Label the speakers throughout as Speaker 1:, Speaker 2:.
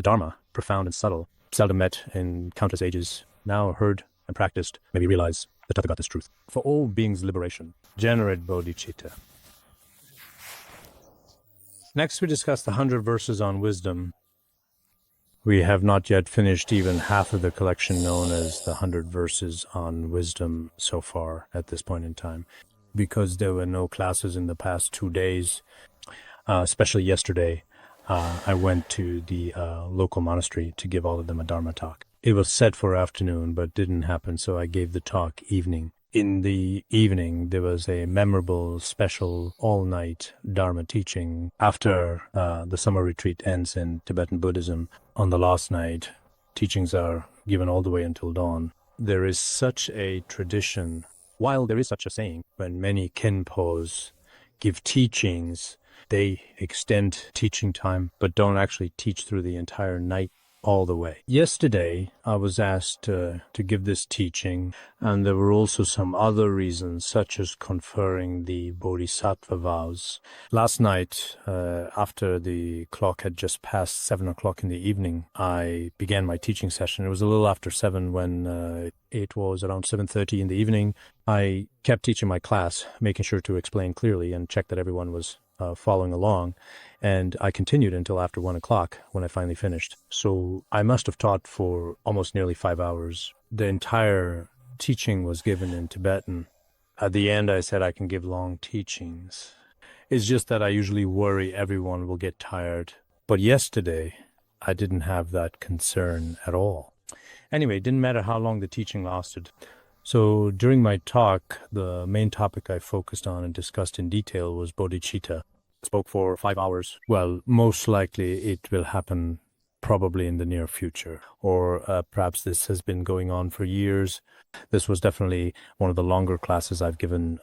Speaker 1: The Dharma, profound and subtle, seldom met in countless ages, now heard and practiced, maybe realize the Tathagata's truth. For all beings' liberation, generate bodhicitta. Next, we discuss the 100 verses on wisdom. We have not yet finished even half of the collection known as the 100 verses on wisdom so far at this point in time. Because there were no classes in the past 2 days, especially yesterday, I went to the local monastery to give all of them a Dharma talk. It was set for afternoon, but didn't happen, so I gave the talk evening. In the evening, there was a memorable, special, all-night Dharma teaching after the summer retreat ends in Tibetan Buddhism. On the last night, teachings are given all the way until dawn. There is such a tradition, while there is such a saying, when many Khenpos give teachings, they extend teaching time, but don't actually teach through the entire night all the way. Yesterday, I was asked to give this teaching, and there were also some other reasons, such as conferring the Bodhisattva vows. Last night, after the clock had just passed 7 o'clock in the evening, I began my teaching session. It was a little after 7 when it was around 7:30 in the evening. I kept teaching my class, making sure to explain clearly and check that everyone was following along, and I continued until after 1 o'clock when I finally finished. So I must have taught for almost nearly 5 hours. The entire teaching was given in Tibetan. At the end, I said I can give long teachings. It's just that I usually worry everyone will get tired. But yesterday, I didn't have that concern at all. Anyway, it didn't matter how long the teaching lasted. So during my talk, the main topic I focused on and discussed in detail was bodhicitta. I spoke for 5 hours. Well, most likely it will happen probably in the near future, or perhaps this has been going on for years. This was definitely one of the longer classes I've given.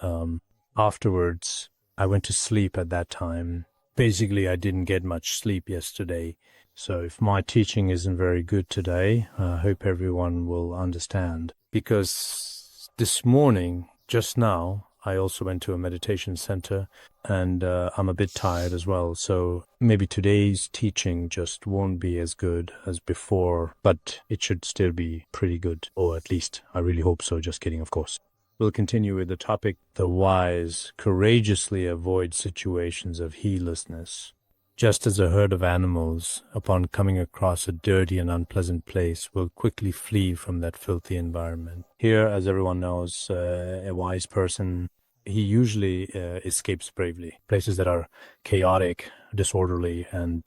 Speaker 1: Afterwards, I went to sleep at that time. Basically, I didn't get much sleep yesterday. So if my teaching isn't very good today, I hope everyone will understand. Because this morning, just now, I also went to a meditation center, and I'm a bit tired as well. So maybe today's teaching just won't be as good as before, but it should still be pretty good. Or at least I really hope so. Just kidding, of course. We'll continue with the topic, the wise courageously avoid situations of heedlessness. Just as a herd of animals, upon coming across a dirty and unpleasant place, will quickly flee from that filthy environment. Here, as everyone knows, a wise person, he usually escapes bravely. Places that are chaotic, disorderly, and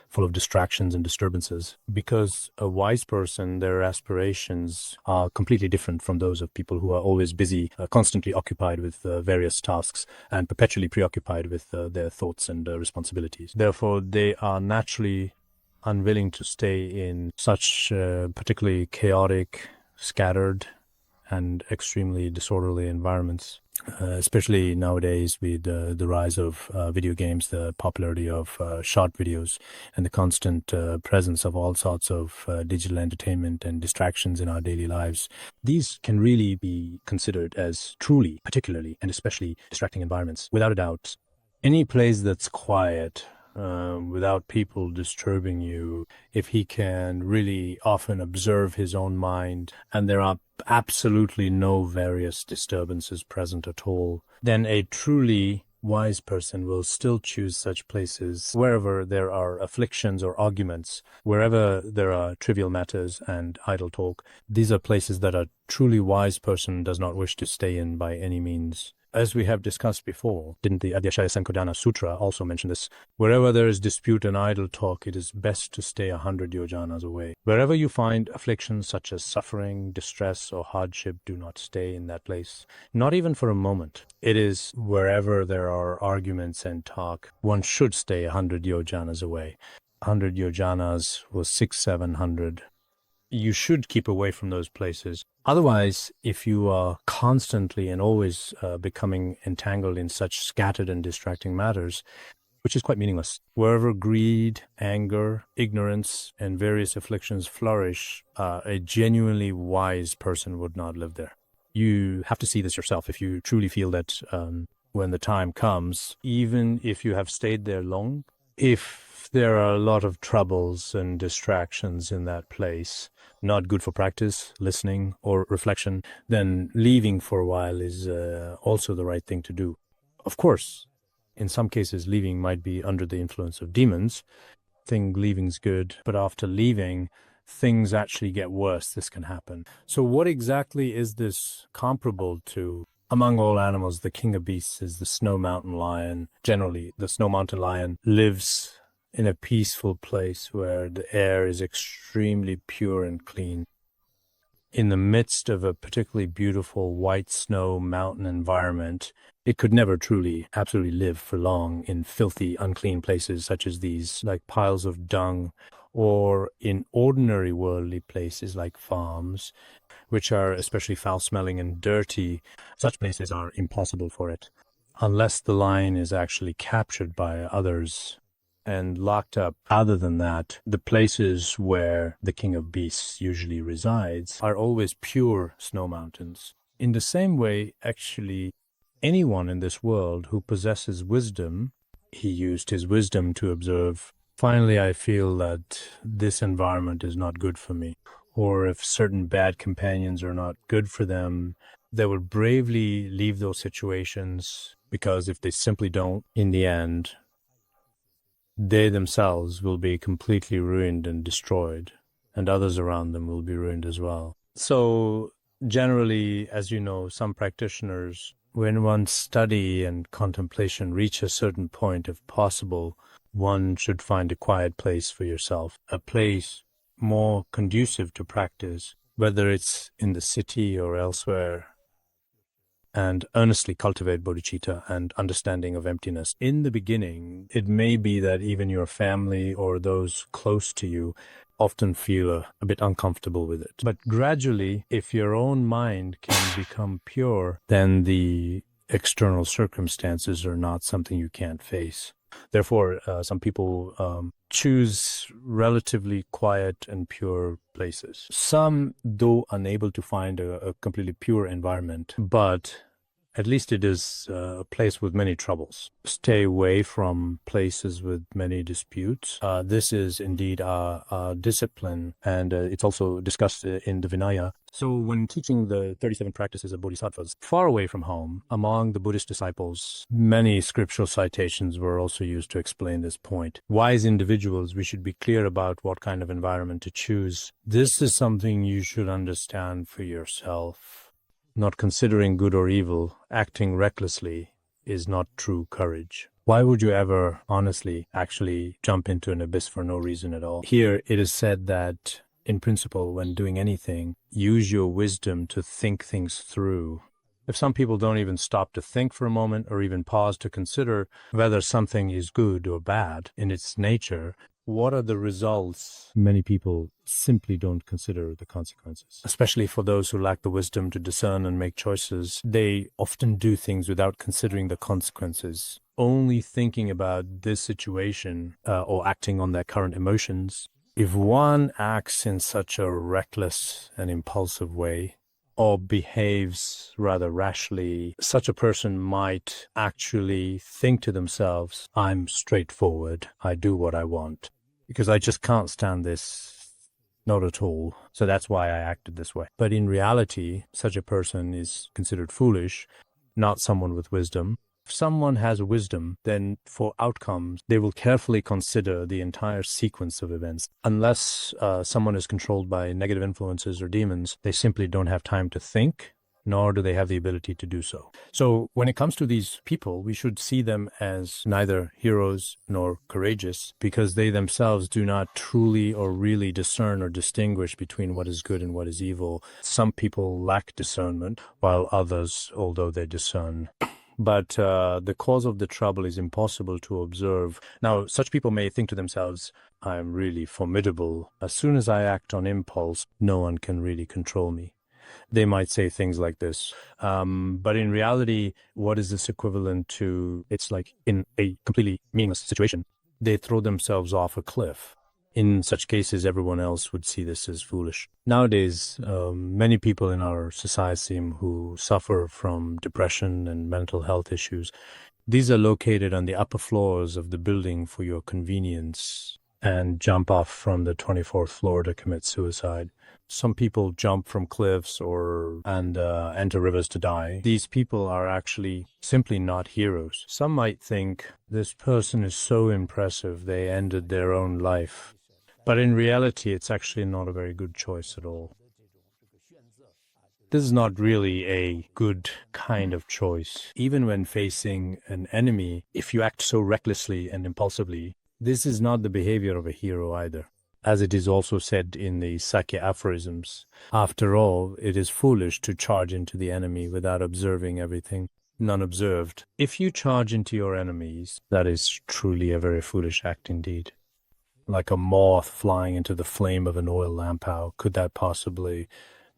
Speaker 1: full of distractions and disturbances. Because a wise person, their aspirations are completely different from those of people who are always busy, constantly occupied with various tasks, and perpetually preoccupied with their thoughts and responsibilities. Therefore, they are naturally unwilling to stay in such particularly chaotic, scattered, and extremely disorderly environments. Especially nowadays with the rise of video games, the popularity of short videos, and the constant presence of all sorts of digital entertainment and distractions in our daily lives. These can really be considered as truly, particularly, and especially distracting environments. Without a doubt, any place that's quiet, without people disturbing you, if he can really often observe his own mind, and there are absolutely no various disturbances present at all, then a truly wise person will still choose such places wherever there are afflictions or arguments, wherever there are trivial matters and idle talk. These are places that a truly wise person does not wish to stay in by any means. As we have discussed before, didn't the Adhyashaya Sankodana Sutra also mention this? Wherever there is dispute and idle talk, it is best to stay 100 yojanas away. Wherever you find afflictions such as suffering, distress, or hardship, do not stay in that place, not even for a moment. It is wherever there are arguments and talk, one should stay 100 yojanas away. 100 yojanas was 600-700. You should keep away from those places. Otherwise, if you are constantly and always becoming entangled in such scattered and distracting matters, which is quite meaningless. Wherever greed, anger, ignorance, and various afflictions flourish, a genuinely wise person would not live there. You have to see this yourself if you truly feel that when the time comes, even if you have stayed there long, If there are a lot of troubles and distractions in that place, not good for practice, listening, or reflection, then leaving for a while is also the right thing to do. Of course, in some cases, leaving might be under the influence of demons. Think leaving's good, but after leaving, things actually get worse. This can happen. So what exactly is this comparable to? Among all animals, the king of beasts is the snow mountain lion. Generally, the snow mountain lion lives in a peaceful place where the air is extremely pure and clean. In the midst of a particularly beautiful white snow mountain environment, it could never truly, absolutely live for long in filthy, unclean places such as these, like piles of dung, or in ordinary worldly places like farms, which are especially foul-smelling and dirty. Such places are impossible for it, unless the lion is actually captured by others and locked up. Other than that, the places where the king of beasts usually resides are always pure snow mountains. In the same way, actually, anyone in this world who possesses wisdom, he used his wisdom to observe, finally I feel that this environment is not good for me, or if certain bad companions are not good for them, they will bravely leave those situations, because if they simply don't, in the end, they themselves will be completely ruined and destroyed, and others around them will be ruined as well. So generally, as you know, some practitioners, when one's study and contemplation reach a certain point, if possible, one should find a quiet place for yourself, a place more conducive to practice, whether it's in the city or elsewhere, and earnestly cultivate bodhicitta and understanding of emptiness. In the beginning, it may be that even your family or those close to you often feel a bit uncomfortable with it. But gradually, if your own mind can become pure, then the external circumstances are not something you can't face. Therefore, some people choose relatively quiet and pure places. Some, though unable to find a completely pure environment, but at least it is a place with many troubles. Stay away from places with many disputes. This is indeed a discipline, and it's also discussed in the Vinaya. So when teaching the 37 practices of bodhisattvas, far away from home, among the Buddhist disciples, many scriptural citations were also used to explain this point. Wise individuals, we should be clear about what kind of environment to choose. This is something you should understand for yourself. Not considering good or evil, acting recklessly, is not true courage. Why would you ever, honestly, actually jump into an abyss for no reason at all? Here, it is said that, in principle, when doing anything, use your wisdom to think things through. If some people don't even stop to think for a moment or even pause to consider whether something is good or bad in its nature, what are the results? Many people simply don't consider the consequences. Especially for those who lack the wisdom to discern and make choices, they often do things without considering the consequences. Only thinking about this situation or acting on their current emotions. If one acts in such a reckless and impulsive way, or behaves rather rashly, such a person might actually think to themselves, I'm straightforward, I do what I want, because I just can't stand this, not at all. So that's why I acted this way. But in reality, such a person is considered foolish, not someone with wisdom. If someone has wisdom, then for outcomes, they will carefully consider the entire sequence of events. Unless someone is controlled by negative influences or demons, they simply don't have time to think, nor do they have the ability to do so. So when it comes to these people, we should see them as neither heroes nor courageous, because they themselves do not truly or really discern or distinguish between what is good and what is evil. Some people lack discernment, while others, although they discern, but the cause of the trouble is impossible to observe. Now, such people may think to themselves, I'm really formidable. As soon as I act on impulse, no one can really control me. They might say things like this. But in reality, what is this equivalent to? It's like in a completely meaningless situation, they throw themselves off a cliff. In such cases, everyone else would see this as foolish. Nowadays, many people in our society who suffer from depression and mental health issues, These are located on the upper floors of the building for your convenience and jump off from the 24th floor to commit suicide. Some people jump from cliffs and enter rivers to die. These people are actually simply not heroes. Some might think this person is so impressive they ended their own life. But in reality, it's actually not a very good choice at all. This is not really a good kind of choice. Even when facing an enemy, if you act so recklessly and impulsively, this is not the behavior of a hero either. As it is also said in the Sakya aphorisms, after all, it is foolish to charge into the enemy without observing everything, none observed. If you charge into your enemies, that is truly a very foolish act indeed. Like a moth flying into the flame of an oil lamp, how could that possibly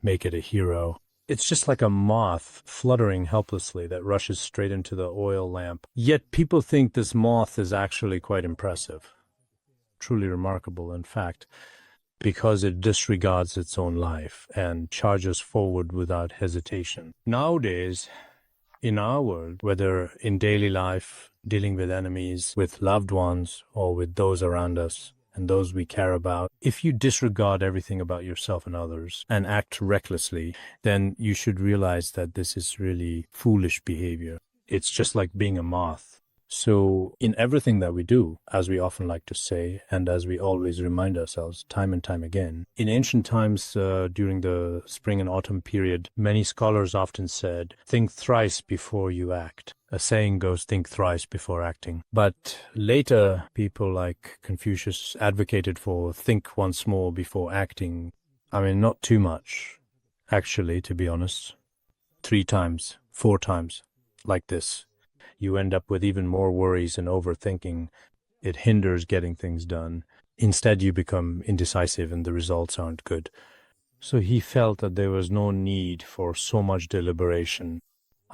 Speaker 1: make it a hero? It's just like a moth fluttering helplessly that rushes straight into the oil lamp. Yet people think this moth is actually quite impressive. Truly remarkable, in fact, because it disregards its own life and charges forward without hesitation. Nowadays, in our world, whether in daily life, dealing with enemies, with loved ones, or with those around us and those we care about, if you disregard everything about yourself and others and act recklessly, then you should realize that this is really foolish behavior. It's just like being a moth. So in everything that we do, as we often like to say, and as we always remind ourselves time and time again, in ancient times during the spring and autumn period, many scholars often said, think thrice before you act. A saying goes, think thrice before acting. But later, people like Confucius advocated for think once more before acting. I mean, not too much, actually, to be honest. 3 times, 4 times, like this. You end up with even more worries and overthinking. It hinders getting things done. Instead, you become indecisive and the results aren't good. So he felt that there was no need for so much deliberation.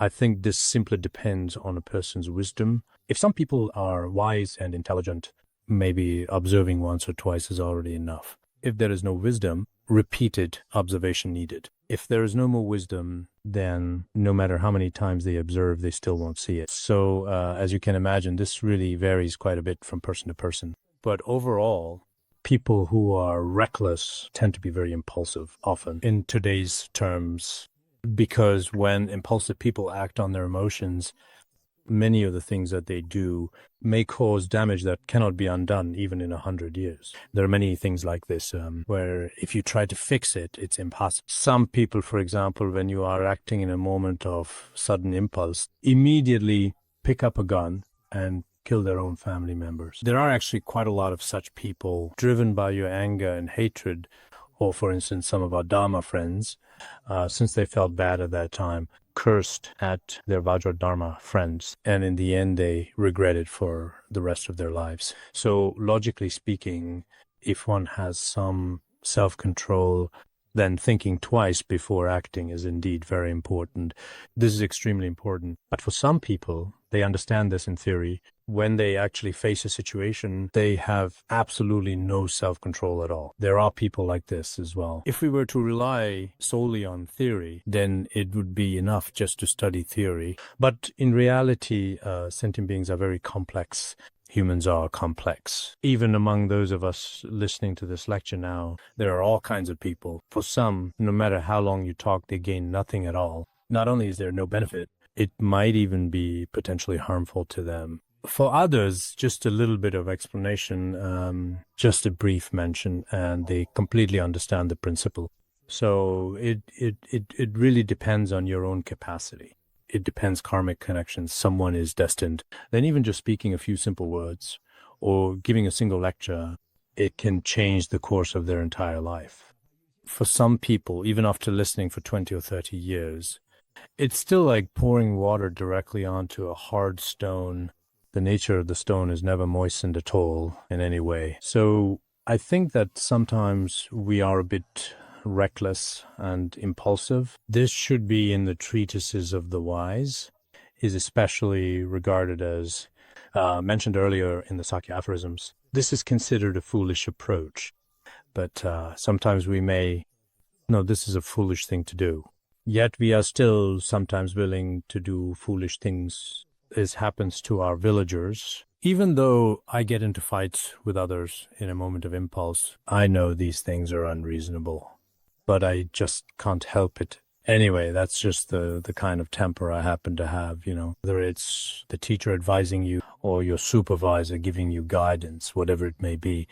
Speaker 1: I think this simply depends on a person's wisdom. If some people are wise and intelligent, maybe observing once or twice is already enough. If there is no wisdom, repeated observation needed. If there is no more wisdom, then no matter how many times they observe, they still won't see it. So as you can imagine, this really varies quite a bit from person to person. But overall, people who are reckless tend to be very impulsive often in today's terms, because when impulsive people act on their emotions, many of the things that they do may cause damage that cannot be undone even in 100 years. There are many things like this where if you try to fix it, it's impossible. Some people, for example, when you are acting in a moment of sudden impulse, immediately pick up a gun and kill their own family members. There are actually quite a lot of such people driven by your anger and hatred, or for instance, some of our Dharma friends, since they felt bad at that time, cursed at their Vajradharma friends, and in the end they regret it for the rest of their lives. So logically speaking, if one has some self-control, then thinking twice before acting is indeed very important. This is extremely important. But for some people, they understand this in theory. When they actually face a situation, they have absolutely no self-control at all. There are people like this as well. If we were to rely solely on theory, then it would be enough just to study theory. But in reality, sentient beings are very complex. Humans are complex. Even among those of us listening to this lecture now, there are all kinds of people. For some, no matter how long you talk, they gain nothing at all. Not only is there no benefit, it might even be potentially harmful to them. For others, just a little bit of explanation, just a brief mention, and they completely understand the principle. So it really depends on your own capacity. It depends, karmic connections. Someone is destined. Then even just speaking a few simple words or giving a single lecture, it can change the course of their entire life. For some people, even after listening for 20 or 30 years, it's still like pouring water directly onto a hard stone. The nature of the stone is never moistened at all in any way. So I think that sometimes we are a bit reckless and impulsive. This should be in the treatises of the wise, is especially regarded as mentioned earlier in the Sakya aphorisms. This is considered a foolish approach, but sometimes we may, no, this is a foolish thing to do. Yet we are still sometimes willing to do foolish things this happens to our villagers. Even though I get into fights with others in a moment of impulse, I know these things are unreasonable, but I just can't help it. Anyway, that's just the kind of temper I happen to have, whether it's the teacher advising you or your supervisor giving you guidance, whatever it may be.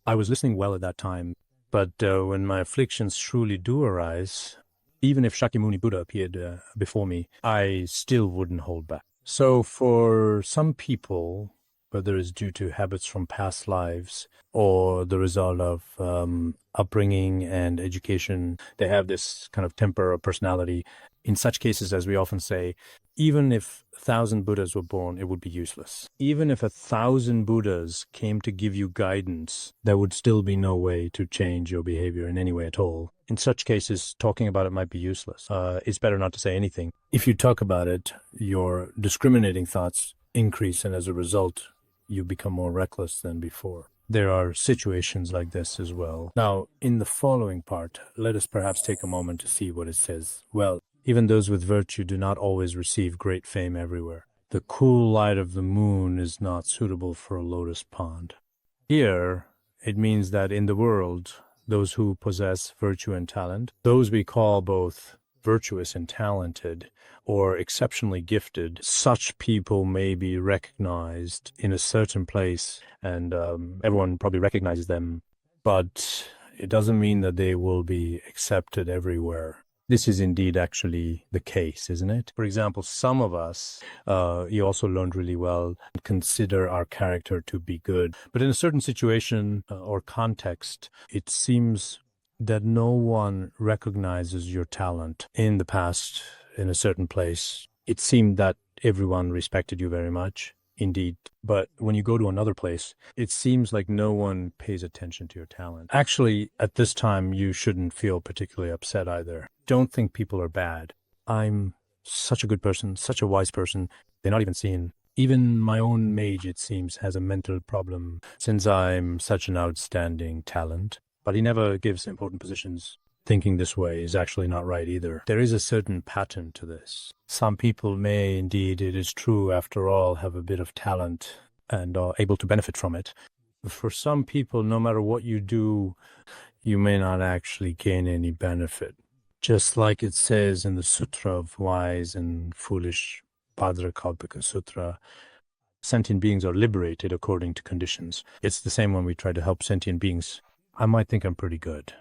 Speaker 1: I was listening well at that time, but when my afflictions truly do arise, even if Shakyamuni Buddha appeared before me, I still wouldn't hold back. So for some people, whether it's due to habits from past lives or the result of upbringing and education, they have this kind of temper or personality. In such cases, as we often say, even if 1,000 Buddhas were born, it would be useless. Even if 1,000 Buddhas came to give you guidance, there would still be no way to change your behavior in any way at all. In such cases, talking about it might be useless. It's better not to say anything. If you talk about it, your discriminating thoughts increase, and as a result, you become more reckless than before. There are situations like this as well. Now, in the following part, let us perhaps take a moment to see what it says. Well, even those with virtue do not always receive great fame everywhere. The cool light of the moon is not suitable for a lotus pond. Here, it means that in the world, those who possess virtue and talent, those we call both virtuous and talented, or exceptionally gifted, such people may be recognized in a certain place, and everyone probably recognizes them, but it doesn't mean that they will be accepted everywhere. This is indeed actually the case, isn't it? For example, some of us, you also learned really well, consider our character to be good. But in a certain situation or context, it seems that no one recognizes your talent. In the past, in a certain place, it seemed that everyone respected you very much. Indeed. But when you go to another place, it seems like no one pays attention to your talent. Actually, at this time, you shouldn't feel particularly upset either. Don't think people are bad. I'm such a good person, such a wise person. They're not even seeing. Even my own mage, it seems, has a mental problem since I'm such an outstanding talent. But he never gives important positions. Thinking this way is actually not right either. There is a certain pattern to this. Some people may indeed, it is true after all, have a bit of talent and are able to benefit from it. But for some people, no matter what you do, you may not actually gain any benefit. Just like it says in the Sutra of Wise and Foolish, Bhadrakalpika Sutra, sentient beings are liberated according to conditions. It's the same when we try to help sentient beings. I might think I'm pretty good.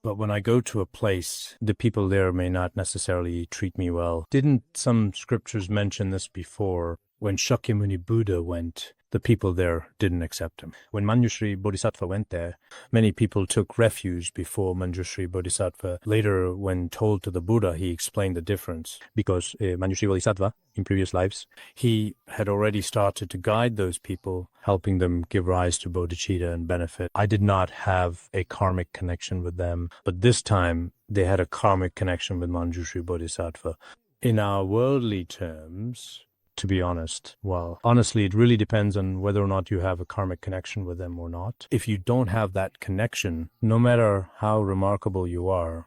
Speaker 1: But when I go to a place, the people there may not necessarily treat me well. Didn't some scriptures mention this before? When Shakyamuni Buddha went, the people there didn't accept him. When Manjushri Bodhisattva went there, many people took refuge before Manjushri Bodhisattva. Later, when told to the Buddha, he explained the difference. Because Manjushri Bodhisattva, in previous lives, he had already started to guide those people, helping them give rise to bodhicitta and benefit. I did not have a karmic connection with them, but this time they had a karmic connection with Manjushri Bodhisattva. In our worldly terms, to be honest, well, honestly, it really depends on whether or not you have a karmic connection with them or not. If you don't have that connection, no matter how remarkable you are,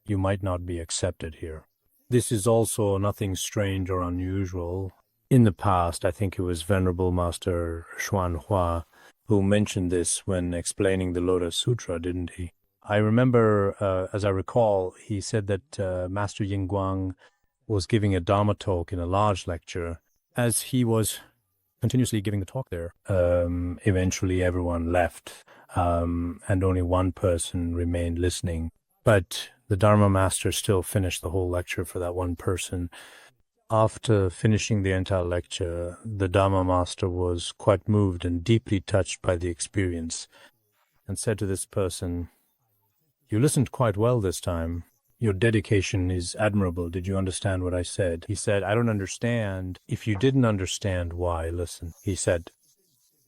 Speaker 1: you might not be accepted here. This is also nothing strange or unusual. In the past, I think it was Venerable Master Xuanhua who mentioned this when explaining the Lotus Sutra, didn't he? I remember, as I recall, he said that Master Yingguang was giving a Dharma talk in a large lecture. As he was continuously giving the talk there, eventually everyone left, and only one person remained listening. But the Dharma master still finished the whole lecture for that one person. After finishing the entire lecture, the Dharma master was quite moved and deeply touched by the experience, and said to this person, "You listened quite well this time. Your dedication is admirable. Did you understand what I said?" He said, "I don't understand. If you didn't understand, why listen?" He said,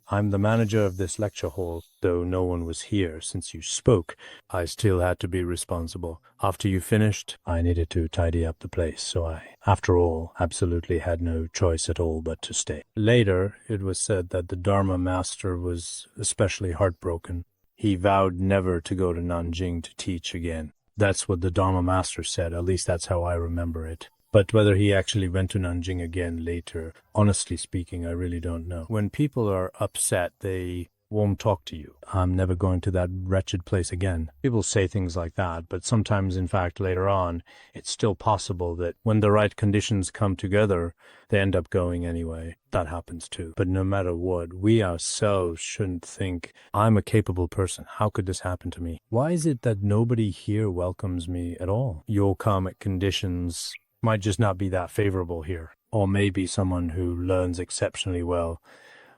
Speaker 1: "I'm the manager of this lecture hall. Though no one was here since you spoke, I still had to be responsible. After you finished, I needed to tidy up the place, so I, after all, absolutely had no choice at all but to stay." Later, it was said that the Dharma master was especially heartbroken. He vowed never to go to Nanjing to teach again. That's what the Dharma master said, at least that's how I remember it. But whether he actually went to Nanjing again later, honestly speaking, I really don't know. When people are upset, they won't talk to you. I'm never going to that wretched place again. People say things like that, but sometimes, in fact, later on, it's still possible that when the right conditions come together, they end up going anyway. That happens too. But no matter what, we ourselves shouldn't think, I'm a capable person. How could this happen to me? Why is it that nobody here welcomes me at all? Your karmic conditions might just not be that favorable here. Or maybe someone who learns exceptionally well,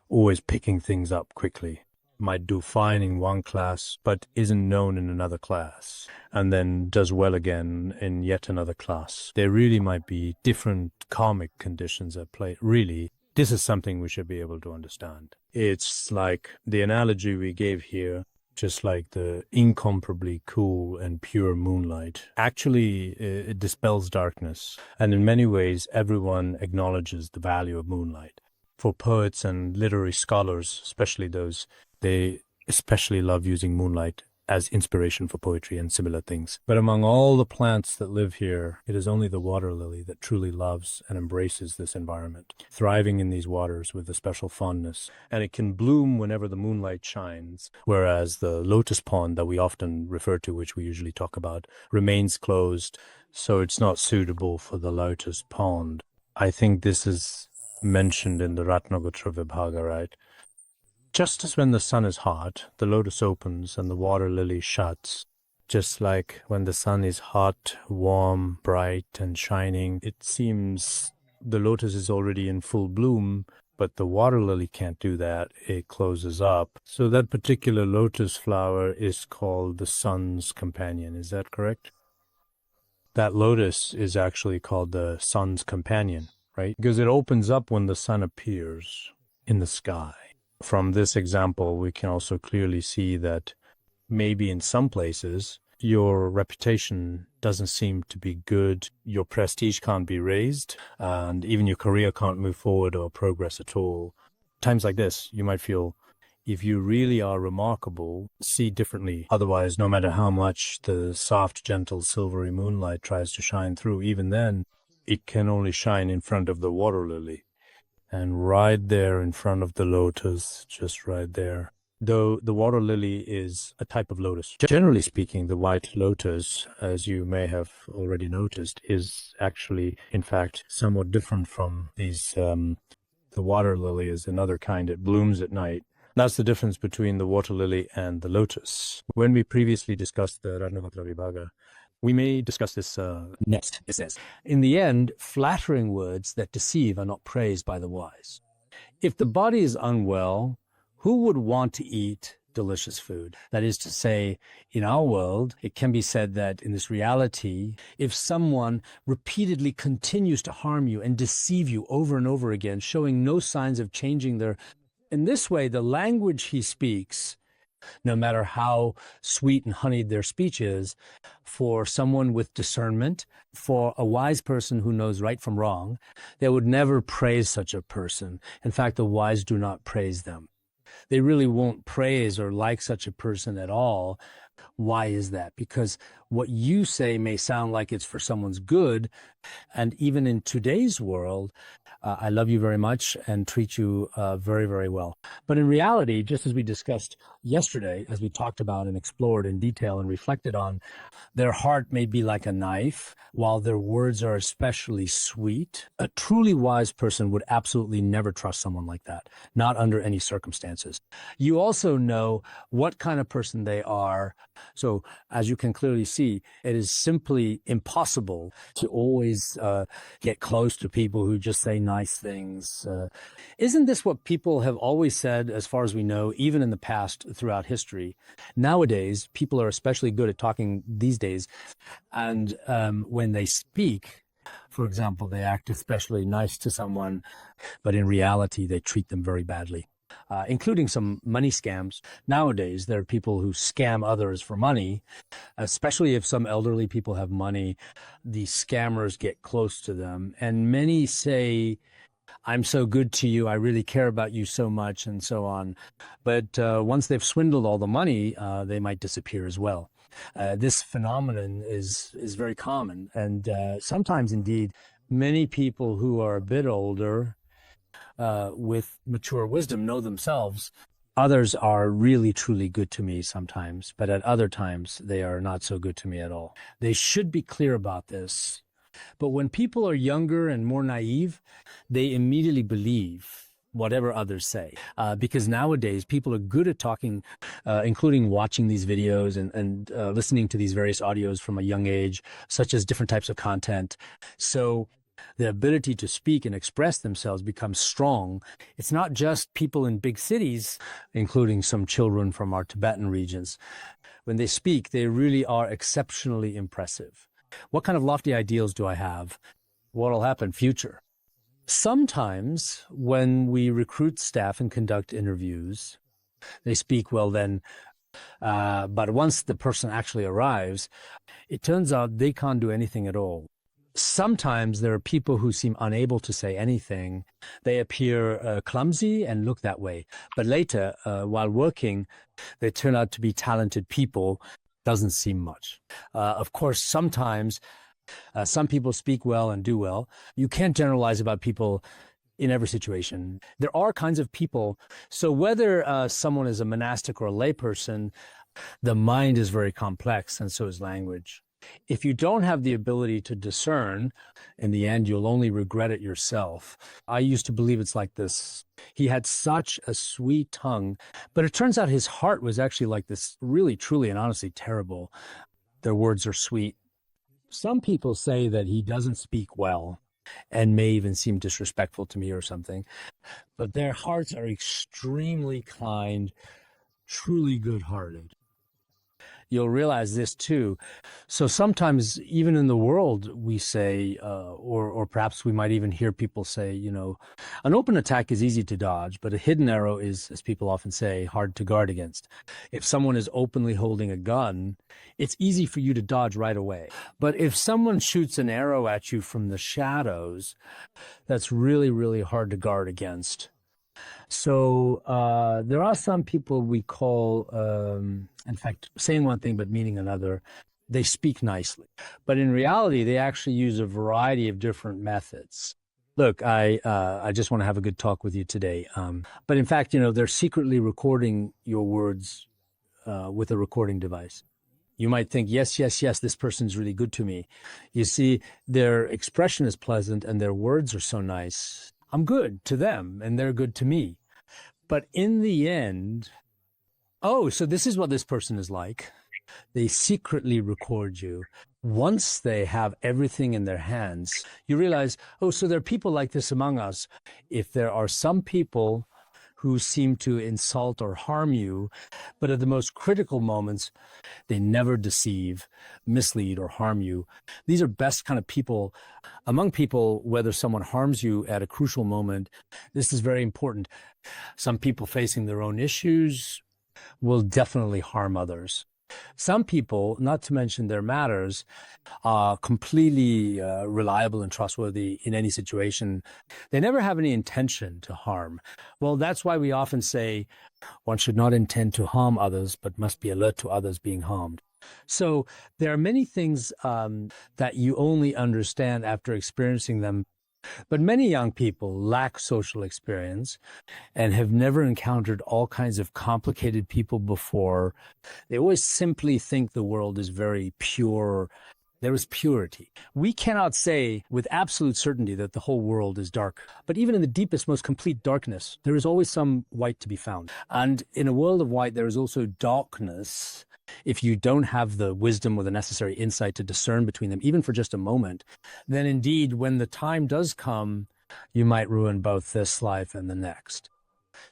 Speaker 1: always picking things up quickly, might do fine in one class, but isn't known in another class, and then does well again in yet another class. There really might be different karmic conditions at play. Really, this is something we should be able to understand. It's like the analogy we gave here, just like the incomparably cool and pure moonlight. Actually, it dispels darkness, and in many ways, everyone acknowledges the value of moonlight. For poets and literary scholars, especially those, they especially love using moonlight as inspiration for poetry and similar things. But among all the plants that live here, it is only the water lily that truly loves and embraces this environment, thriving in these waters with a special fondness. And it can bloom whenever the moonlight shines, whereas the lotus pond that we often refer to, which we usually talk about, remains closed, so it's not suitable for the lotus pond. I think this is mentioned in the Ratnagotra Vibhaga, right? Just as when the sun is hot, the lotus opens and the water lily shuts. Just like when the sun is hot, warm, bright, and shining, it seems the lotus is already in full bloom, but the water lily can't do that. It closes up. So that particular lotus flower is called the sun's companion. Is that correct? That lotus is actually called the sun's companion, right? Because it opens up when the sun appears in the sky. From this example, we can also clearly see that maybe in some places, your reputation doesn't seem to be good, your prestige can't be raised, and even your career can't move forward or progress at all. Times like this, you might feel, if you really are remarkable, see differently. Otherwise, no matter how much the soft, gentle, silvery moonlight tries to shine through, even then, it can only shine in front of the water lily. And right there in front of the lotus, just right there. Though the water lily is a type of lotus. Generally speaking, the white lotus, as you may have already noticed, is actually, in fact, somewhat different from these. The water lily is another kind. It blooms at night. That's the difference between the water lily and the lotus. When we previously discussed the Ratnagotra Vibhaga, we may discuss this next. It says, in the end, flattering words that deceive are not praised by the wise. If the body is unwell, who would want to eat delicious food? That is to say, in our world, it can be said that in this reality, if someone repeatedly continues to harm you and deceive you over and over again, showing no signs of changing in this way, the language he speaks, no matter how sweet and honeyed their speech is, for someone with discernment, for a wise person who knows right from wrong, they would never praise such a person. In fact, the wise do not praise them. They really won't praise or like such a person at all. Why is that? Because what you say may sound like it's for someone's good, and even in today's world, I love you very much and treat you very, very well. But in reality, just as we discussed yesterday, as we talked about and explored in detail and reflected on, their heart may be like a knife, while their words are especially sweet. A truly wise person would absolutely never trust someone like that, not under any circumstances. You also know what kind of person they are. So as you can clearly see, it is simply impossible to always get close to people who just say nice things. Isn't this what people have always said, as far as we know, even in the past throughout history? Nowadays, people are especially good at talking these days. And when they speak, for example, they act especially nice to someone, but in reality, they treat them very badly. Including some money scams. Nowadays, there are people who scam others for money, especially if some elderly people have money. The scammers get close to them, and many say, I'm so good to you, I really care about you so much, and so on. But once they've swindled all the money, they might disappear as well. This phenomenon is very common, and sometimes indeed Many people who are a bit older with mature wisdom know themselves. Others are really, truly good to me sometimes, but at other times, they are not so good to me at all. They should be clear about this. But when people are younger and more naive, they immediately believe whatever others say. Because nowadays, people are good at talking, including watching these videos and listening to these various audios from a young age, such as different types of content. So the ability to speak and express themselves becomes strong. It's not just people in big cities, including some children from our Tibetan regions. When they speak, they really are exceptionally impressive. What kind of lofty ideals do I have? What'll happen? Future. Sometimes when we recruit staff and conduct interviews, they speak well then, but once the person actually arrives, it turns out they can't do anything at all. Sometimes there are people who seem unable to say anything. They appear clumsy and look that way. But later, while working, they turn out to be talented people. Doesn't seem much. Of course, sometimes some people speak well and do well. You can't generalize about people in every situation. There are kinds of people. So whether someone is a monastic or a layperson, the mind is very complex, and so is language. If you don't have the ability to discern, in the end, you'll only regret it yourself. I used to believe it's like this. He had such a sweet tongue, but it turns out his heart was actually like this, really, truly, and honestly terrible. Their words are sweet. Some people say that he doesn't speak well and may even seem disrespectful to me or something, but their hearts are extremely kind, truly good-hearted. You'll realize this too. So sometimes even in the world, we say, or perhaps we might even hear people say, an open attack is easy to dodge, but a hidden arrow is, as people often say, hard to guard against. If someone is openly holding a gun, it's easy for you to dodge right away. But if someone shoots an arrow at you from the shadows, that's really, really hard to guard against. So there are some people we call, in fact, saying one thing but meaning another. They speak nicely. But in reality, they actually use a variety of different methods. Look, I just want to have a good talk with you today. But in fact, they're secretly recording your words with a recording device. You might think, yes, this person's really good to me. You see, their expression is pleasant and their words are so nice. I'm good to them and they're good to me. But in the end, so this is what this person is like. They secretly record you. Once they have everything in their hands, you realize, so there are people like this among us. If there are some people who seem to insult or harm you, but at the most critical moments, they never deceive, mislead, or harm you. These are best kind of people. Among people, whether someone harms you at a crucial moment, this is very important. Some people facing their own issues will definitely harm others. Some people, not to mention their matters, are completely reliable and trustworthy in any situation. They never have any intention to harm. Well, that's why we often say one should not intend to harm others, but must be alert to others being harmed. So there are many things that you only understand after experiencing them. But many young people lack social experience and have never encountered all kinds of complicated people before. They always simply think the world is very pure. There is purity. We cannot say with absolute certainty that the whole world is dark. But even in the deepest, most complete darkness, there is always some white to be found. And in a world of white, there is also darkness. If you don't have the wisdom or the necessary insight to discern between them, even for just a moment, then indeed, when the time does come, you might ruin both this life and the next.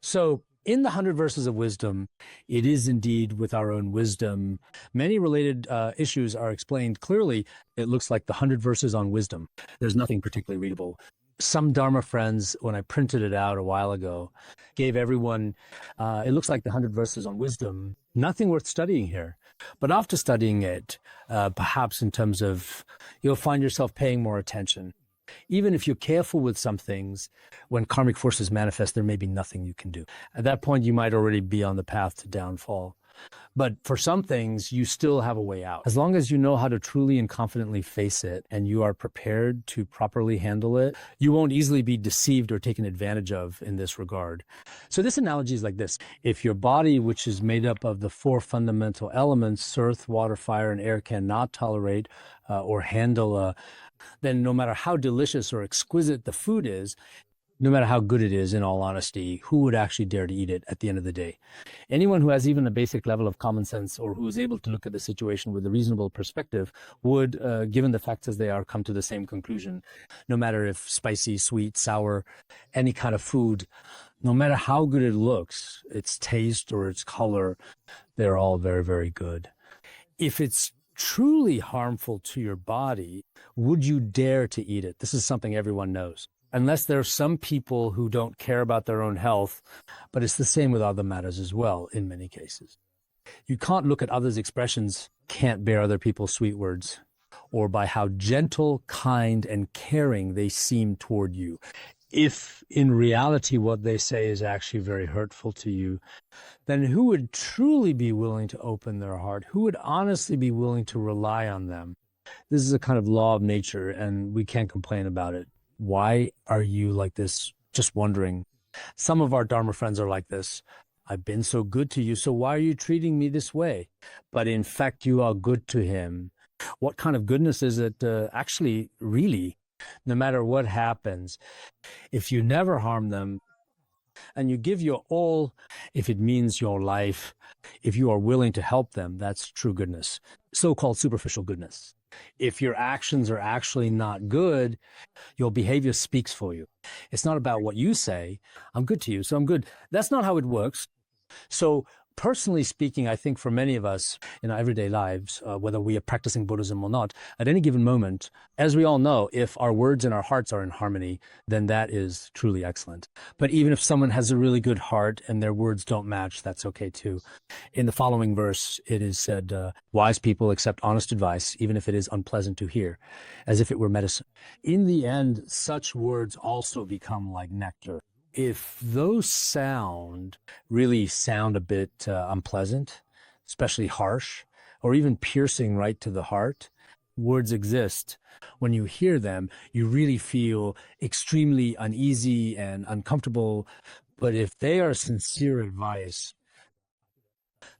Speaker 1: So in the 100 Verses of Wisdom, it is indeed with our own wisdom. Many related issues are explained clearly. It looks like the 100 Verses on Wisdom. There's nothing particularly readable. Some Dharma friends, when I printed it out a while ago, gave everyone, it looks like the 100 Verses on Wisdom. Nothing worth studying here. But after studying it, perhaps in terms of, you'll find yourself paying more attention. Even if you're careful with some things, when karmic forces manifest, there may be nothing you can do. At that point, you might already be on the path to downfall. But for some things, you still have a way out. As long as you know how to truly and confidently face it and you are prepared to properly handle it, you won't easily be deceived or taken advantage of in this regard. So this analogy is like this. If your body, which is made up of the four fundamental elements, earth, water, fire, and air, cannot tolerate or handle, then no matter how delicious or exquisite the food is, no matter how good it is, in all honesty, who would actually dare to eat it at the end of the day? Anyone who has even a basic level of common sense or who is able to look at the situation with a reasonable perspective would, given the facts as they are, come to the same conclusion. No matter if spicy, sweet, sour, any kind of food, no matter how good it looks, its taste or its color, they're all very, very good. If it's truly harmful to your body, would you dare to eat it? This is something everyone knows. Unless there are some people who don't care about their own health, but it's the same with other matters as well in many cases. You can't look at others' expressions, can't bear other people's sweet words, or by how gentle, kind, and caring they seem toward you. If in reality what they say is actually very hurtful to you, then who would truly be willing to open their heart? Who would honestly be willing to rely on them? This is a kind of law of nature, and we can't complain about it. Why are you like this? Just wondering. Some of our Dharma friends are like this. I've been so good to you, so why are you treating me this way? But in fact, you are good to him. What kind of goodness is it actually, really, no matter what happens? If you never harm them and you give your all, if it means your life, if you are willing to help them, that's true goodness, so-called superficial goodness. If your actions are actually not good, your behavior speaks for you. It's not about what you say, I'm good to you, so I'm good. That's not how it works. So personally speaking, I think for many of us in our everyday lives, whether we are practicing Buddhism or not, at any given moment, as we all know, if our words and our hearts are in harmony, then that is truly excellent. But even if someone has a really good heart and their words don't match, that's okay too. In the following verse, it is said, wise people accept honest advice, even if it is unpleasant to hear, as if it were medicine. In the end, such words also become like nectar. If those really sound a bit unpleasant, especially harsh, or even piercing right to the heart, words exist. When you hear them, you really feel extremely uneasy and uncomfortable. But if they are sincere advice,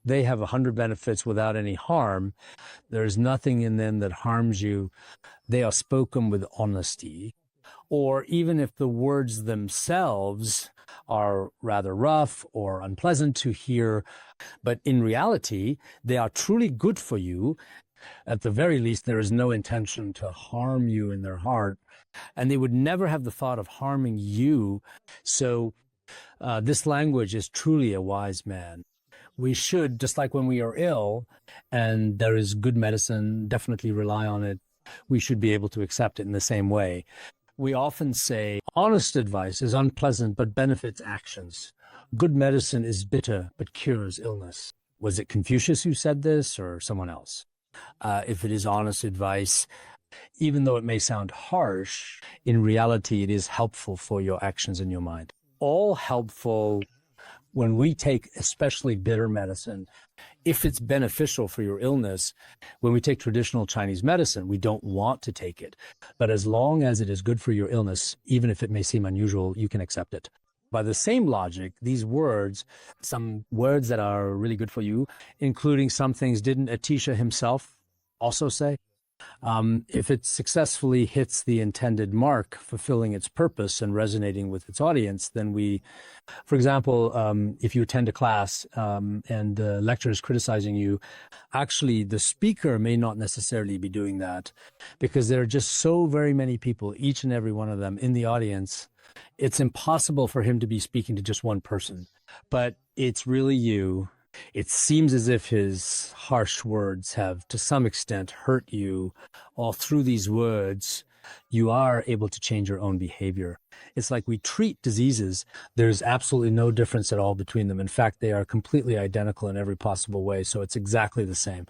Speaker 1: they have 100 benefits without any harm. There's nothing in them that harms you. They are spoken with honesty. Or even if the words themselves are rather rough or unpleasant to hear, but in reality, they are truly good for you. At the very least, there is no intention to harm you in their heart, and they would never have the thought of harming you. So this language is truly a wise man. We should, just like when we are ill and there is good medicine, definitely rely on it. We should be able to accept it in the same way. We often say honest advice is unpleasant but benefits actions. Good medicine is bitter but cures illness. Was it Confucius who said this or someone else? If it is honest advice, even though it may sound harsh, in reality it is helpful for your actions and your mind. All helpful when we take especially bitter medicine. If it's beneficial for your illness, when we take traditional Chinese medicine, we don't want to take it. But as long as it is good for your illness, even if it may seem unusual, you can accept it. By the same logic, these words, some words that are really good for you, including some things, didn't Atisha himself also say? If it successfully hits the intended mark, fulfilling its purpose and resonating with its audience, then we, for example, if you attend a class and the lecturer is criticizing you, actually the speaker may not necessarily be doing that because there are just so very many people, each and every one of them in the audience. It's impossible for him to be speaking to just one person, but it's really you. It seems as if his harsh words have, to some extent, hurt you. All through these words, you are able to change your own behavior. It's like we treat diseases. There's absolutely no difference at all between them. In fact, they are completely identical in every possible way, so it's exactly the same.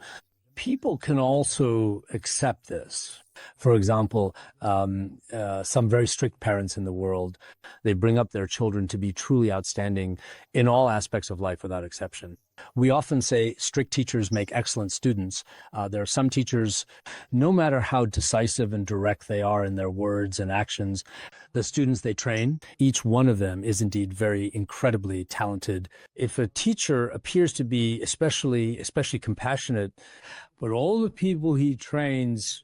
Speaker 1: People can also accept this. For example, some very strict parents in the world, they bring up their children to be truly outstanding in all aspects of life without exception. We often say strict teachers make excellent students. There are some teachers, no matter how decisive and direct they are in their words and actions, the students they train, each one of them is indeed very incredibly talented. If a teacher appears to be especially compassionate, but all the people he trains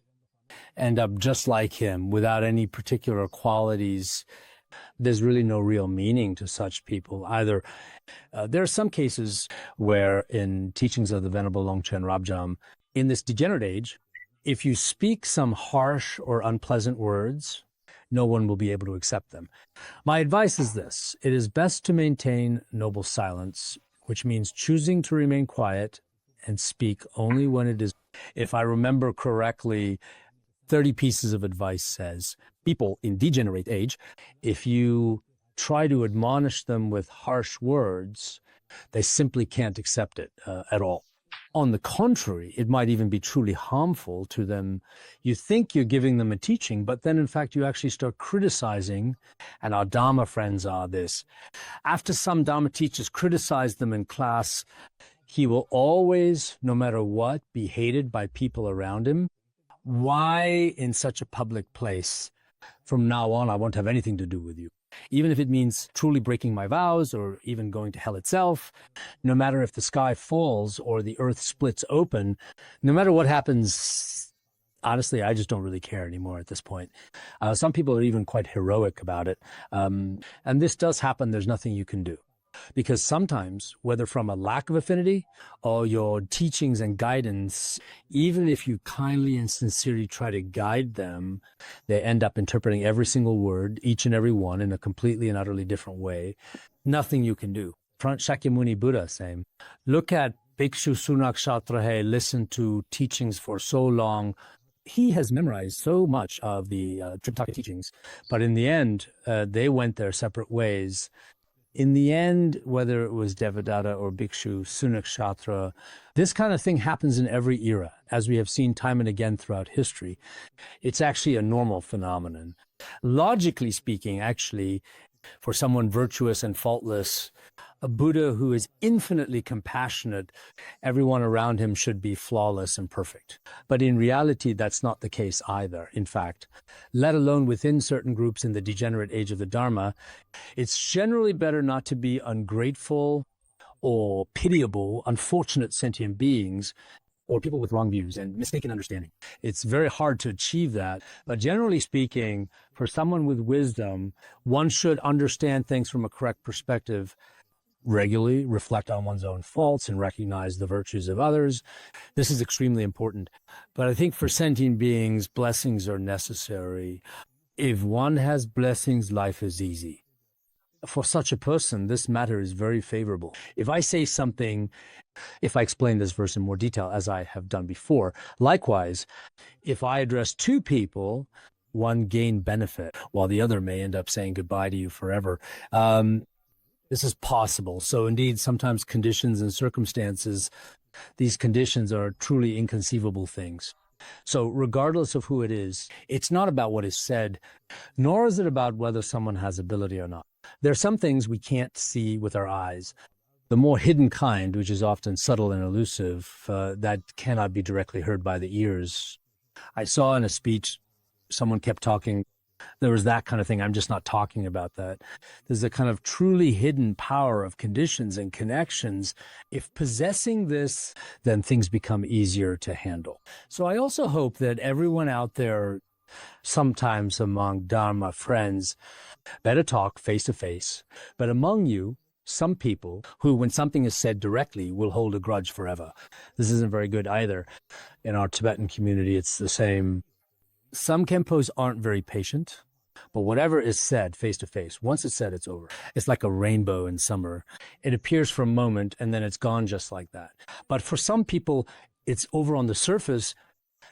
Speaker 1: end up just like him without any particular qualities, there's really no real meaning to such people either. There are some cases where in teachings of the Venerable Longchen Rabjam, in this degenerate age, if you speak some harsh or unpleasant words, no one will be able to accept them. My advice is this: it is best to maintain noble silence, which means choosing to remain quiet and speak only when it is. If I remember correctly, 30 Pieces of Advice says, people in degenerate age, if you try to admonish them with harsh words, they simply can't accept it at all. On the contrary, it might even be truly harmful to them. You think you're giving them a teaching, but then in fact you actually start criticizing, and our Dharma friends are this. After some Dharma teachers criticize them in class, he will always, no matter what, be hated by people around him. Why in such a public place? From now on, I won't have anything to do with you. Even if it means truly breaking my vows or even going to hell itself, no matter if the sky falls or the earth splits open, no matter what happens, honestly, I just don't really care anymore at this point. Some people are even quite heroic about it. And this does happen. There's nothing you can do. Because sometimes, whether from a lack of affinity or your teachings and guidance, even if you kindly and sincerely try to guide them, they end up interpreting every single word, each and every one, in a completely and utterly different way. Nothing you can do. Shakyamuni Buddha saying, look at Bhikshu Sunak Kshatrahe, listen to teachings for so long. He has memorized so much of the Tripitaka teachings, but in the end, they went their separate ways. In the end, whether it was Devadatta or Bhikshu, Sunakshetra, this kind of thing happens in every era, as we have seen time and again throughout history. It's actually a normal phenomenon. Logically speaking, actually, for someone virtuous and faultless, a Buddha who is infinitely compassionate, everyone around him should be flawless and perfect. But in reality, that's not the case either. In fact, let alone within certain groups in the degenerate age of the Dharma, it's generally better not to be ungrateful or pitiable, unfortunate sentient beings, or people with wrong views and mistaken understanding. It's very hard to achieve that. But generally speaking, for someone with wisdom, one should understand things from a correct perspective, regularly reflect on one's own faults and recognize the virtues of others. This is extremely important. But I think for sentient beings, blessings are necessary. If one has blessings, life is easy. For such a person, this matter is very favorable. If I say something, if I explain this verse in more detail, as I have done before, likewise, if I address two people, one gain benefit, while the other may end up saying goodbye to you forever. This is possible. So indeed, sometimes conditions and circumstances, these conditions are truly inconceivable things. So regardless of who it is, it's not about what is said, nor is it about whether someone has ability or not. There are some things we can't see with our eyes. The more hidden kind, which is often subtle and elusive, that cannot be directly heard by the ears. I saw in a speech, someone kept talking. There was that kind of thing. I'm just not talking about that. There's a kind of truly hidden power of conditions and connections. If possessing this, then things become easier to handle. So I also hope that everyone out there, sometimes among Dharma friends, better talk face to face. But among you, some people who, when something is said directly, will hold a grudge forever. This isn't very good either. In our Tibetan community, it's the same. Some Khenpos aren't very patient, but whatever is said face to face, once it's said, it's over. It's like a rainbow in summer. It appears for a moment and then it's gone just like that. But for some people, it's over on the surface.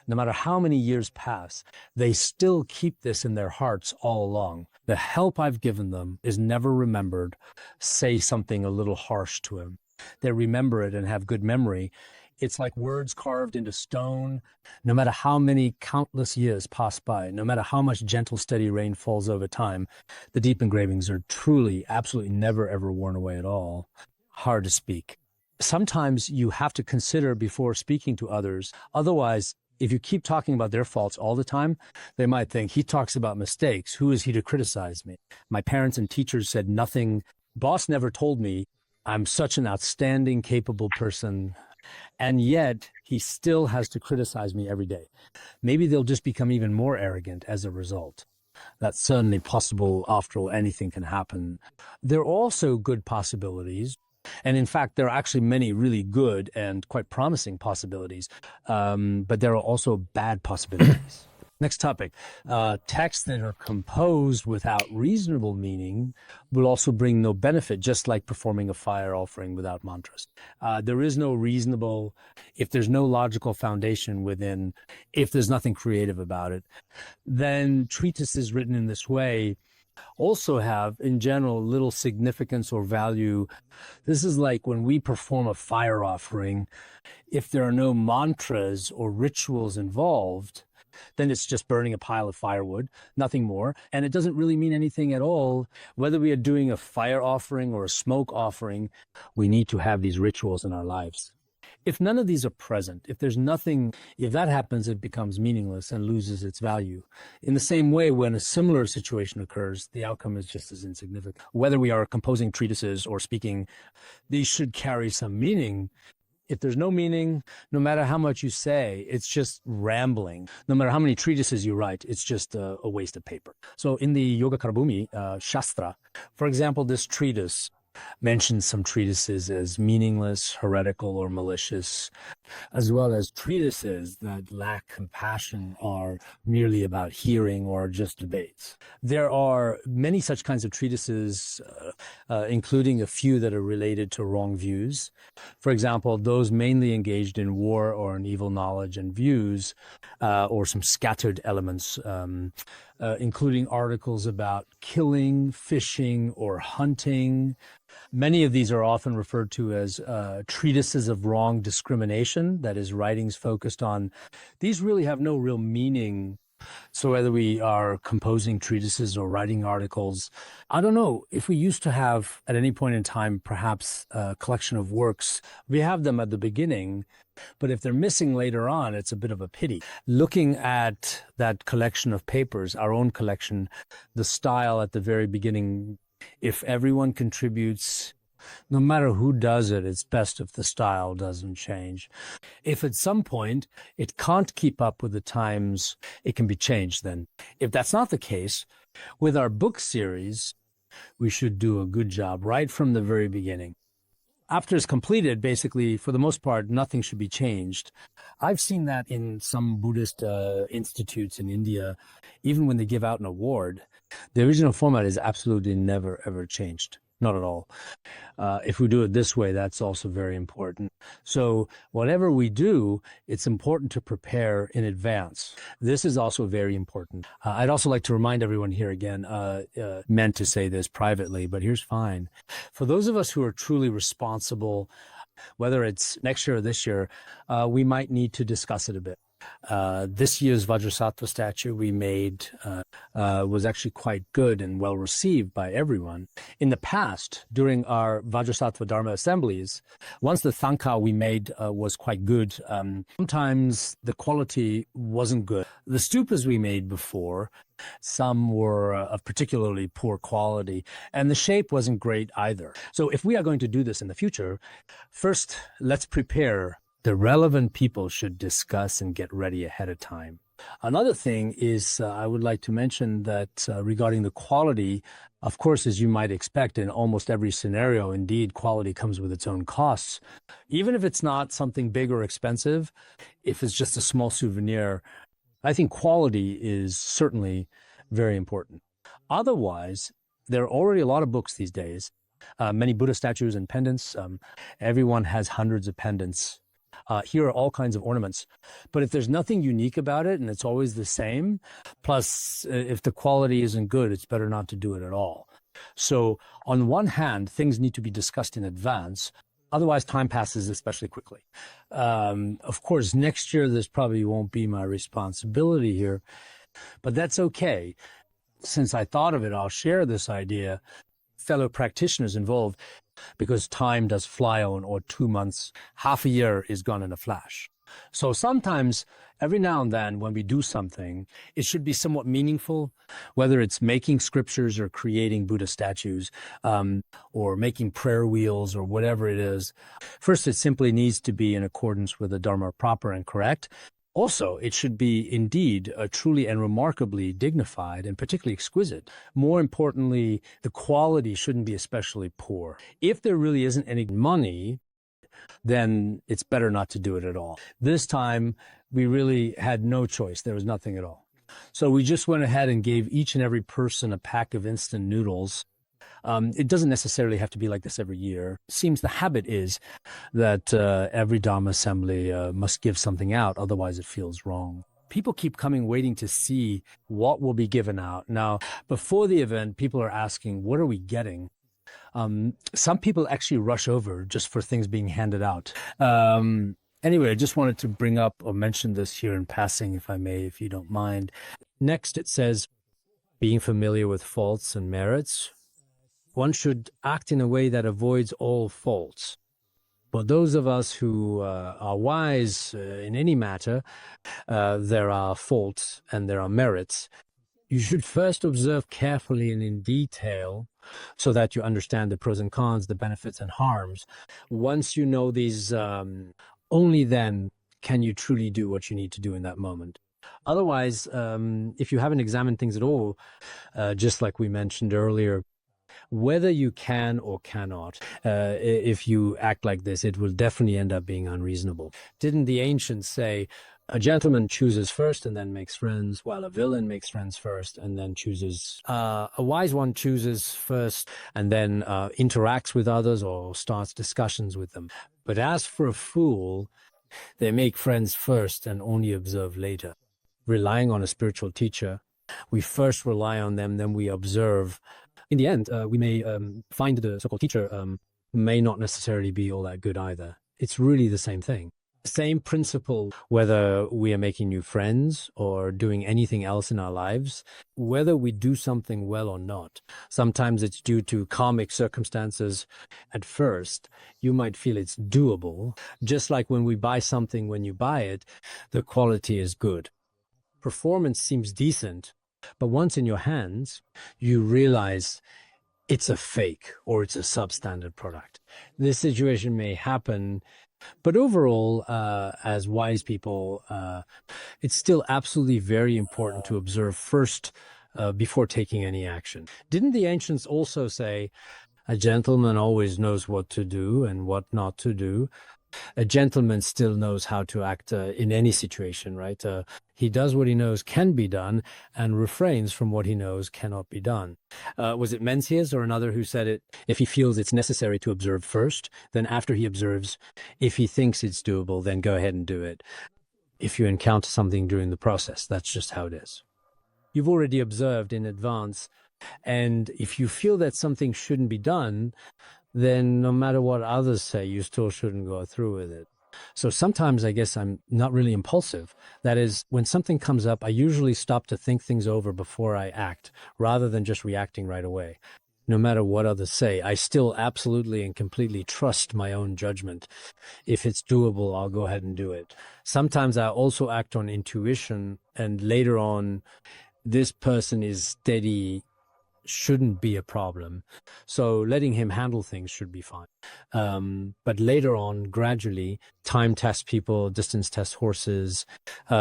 Speaker 1: No matter how many years pass, they still keep this in their hearts all along. The help I've given them is never remembered. Say something a little harsh to him. They remember it and have good memory. It's like words carved into stone. No matter how many countless years pass by, no matter how much gentle, steady rain falls over time, the deep engravings are truly, absolutely never, ever worn away at all. Hard to speak. Sometimes you have to consider before speaking to others. Otherwise, if you keep talking about their faults all the time, they might think he talks about mistakes. Who is he to criticize me? My parents and teachers said nothing. Boss never told me I'm such an outstanding, capable person. And yet he still has to criticize me every day. Maybe they'll just become even more arrogant as a result. That's certainly possible. After all, anything can happen. There are also good possibilities. And in fact, there are actually many really good and quite promising possibilities, but there are also bad possibilities. Next topic. Texts that are composed without reasonable meaning will also bring no benefit, just like performing a fire offering without mantras. There is no reasonable, if there's no logical foundation within, if there's nothing creative about it, then treatises written in this way also have, in general, little significance or value. This is like when we perform a fire offering, if there are no mantras or rituals involved, then it's just burning a pile of firewood, nothing more. And it doesn't really mean anything at all. Whether we are doing a fire offering or a smoke offering, we need to have these rituals in our lives. If none of these are present, if there's nothing, if that happens, it becomes meaningless and loses its value. In the same way, when a similar situation occurs, the outcome is just as insignificant. Whether we are composing treatises or speaking, these should carry some meaning. If there's no meaning, no matter how much you say, it's just rambling. No matter how many treatises you write, it's just a waste of paper. So in the Yogacarabhumi Shastra, for example, this treatise mentions some treatises as meaningless, heretical, or malicious, as well as treatises that lack compassion, are merely about hearing or just debates. There are many such kinds of treatises, including a few that are related to wrong views. For example, those mainly engaged in war or in evil knowledge and views, or some scattered elements, including articles about killing, fishing, or hunting. Many of these are often referred to as treatises of wrong discrimination, that is, writings focused on. These really have no real meaning. So whether we are composing treatises or writing articles, I don't know. If we used to have, at any point in time, perhaps a collection of works, we have them at the beginning, but if they're missing later on, it's a bit of a pity. Looking at that collection of papers, our own collection, the style at the very beginning, if everyone contributes, no matter who does it, it's best if the style doesn't change. If at some point it can't keep up with the times, it can be changed then. If that's not the case, with our book series, we should do a good job right from the very beginning. After it's completed, basically, for the most part, nothing should be changed. I've seen that in some Buddhist institutes in India. Even when they give out an award, the original format is absolutely never, ever changed. Not at all. If we do it this way, that's also very important. So whatever we do, it's important to prepare in advance. This is also very important. I'd also like to remind everyone here again, meant to say this privately, but here's fine. For those of us who are truly responsible, whether it's next year or this year, we might need to discuss it a bit. This year's Vajrasattva statue we made was actually quite good and well received by everyone. In the past, during our Vajrasattva Dharma assemblies, once the thangka we made was quite good, sometimes the quality wasn't good. The stupas we made before, some were of particularly poor quality, and the shape wasn't great either. So if we are going to do this in the future, first, let's prepare. The relevant people should discuss and get ready ahead of time. Another thing is I would like to mention that regarding the quality, of course, as you might expect in almost every scenario, indeed, quality comes with its own costs. Even if it's not something big or expensive, if it's just a small souvenir, I think quality is certainly very important. Otherwise, there are already a lot of books these days, many Buddha statues and pendants. Everyone has hundreds of pendants. Here are all kinds of ornaments. But if there's nothing unique about it and it's always the same, plus if the quality isn't good, it's better not to do it at all. So on one hand, things need to be discussed in advance. Otherwise, time passes especially quickly. Of course, next year, this probably won't be my responsibility here, but that's okay. Since I thought of it, I'll share this idea. Fellow practitioners involved, because time does fly on, or 2 months, half a year is gone in a flash. So sometimes, every now and then, when we do something, it should be somewhat meaningful, whether it's making scriptures or creating Buddha statues, or making prayer wheels or whatever it is. First, it simply needs to be in accordance with the Dharma proper and correct. Also, it should be indeed truly and remarkably dignified and particularly exquisite. More importantly, the quality shouldn't be especially poor. If there really isn't any money, then it's better not to do it at all. This time, we really had no choice. There was nothing at all. So we just went ahead and gave each and every person a pack of instant noodles. It doesn't necessarily have to be like this every year. It seems the habit is that every Dharma assembly must give something out, otherwise it feels wrong. People keep coming waiting to see what will be given out. Now, before the event, people are asking, what are we getting? Some people actually rush over just for things being handed out. Anyway, I just wanted to bring up or mention this here in passing, if I may, if you don't mind. Next, it says, being familiar with faults and merits. One should act in a way that avoids all faults. For those of us who are wise in any matter, there are faults and there are merits. You should first observe carefully and in detail so that you understand the pros and cons, the benefits and harms. Once you know these, only then can you truly do what you need to do in that moment. Otherwise, if you haven't examined things at all, just like we mentioned earlier, whether you can or cannot, if you act like this, it will definitely end up being unreasonable. Didn't the ancients say, a gentleman chooses first and then makes friends, while a villain makes friends first and then chooses. A wise one chooses first and then interacts with others or starts discussions with them. But as for a fool, they make friends first and only observe later. Relying on a spiritual teacher, we first rely on them, then we observe. In the end, we may find the so-called teacher may not necessarily be all that good either. It's really the same thing. Same principle, whether we are making new friends or doing anything else in our lives, whether we do something well or not. Sometimes it's due to karmic circumstances. At first, you might feel it's doable. Just like when we buy something, when you buy it, the quality is good. Performance seems decent, but once in your hands, you realize it's a fake or it's a substandard product. This situation may happen, but overall, as wise people, it's still absolutely very important to observe first before taking any action. Didn't the ancients also say, a gentleman always knows what to do and what not to do? A gentleman still knows how to act in any situation, right? He does what he knows can be done and refrains from what he knows cannot be done. Was it Mencius or another who said it? If he feels it's necessary to observe first, then after he observes, if he thinks it's doable, then go ahead and do it. If you encounter something during the process, that's just how it is. You've already observed in advance, and if you feel that something shouldn't be done, then no matter what others say, you still shouldn't go through with it. So sometimes I guess I'm not really impulsive. That is, when something comes up, I usually stop to think things over before I act, rather than just reacting right away. No matter what others say, I still absolutely and completely trust my own judgment. If it's doable, I'll go ahead and do it. Sometimes I also act on intuition, and later on, this person is steady, shouldn't be a problem. So letting him handle things should be fine. But later on, gradually, time tests people, distance tests horses.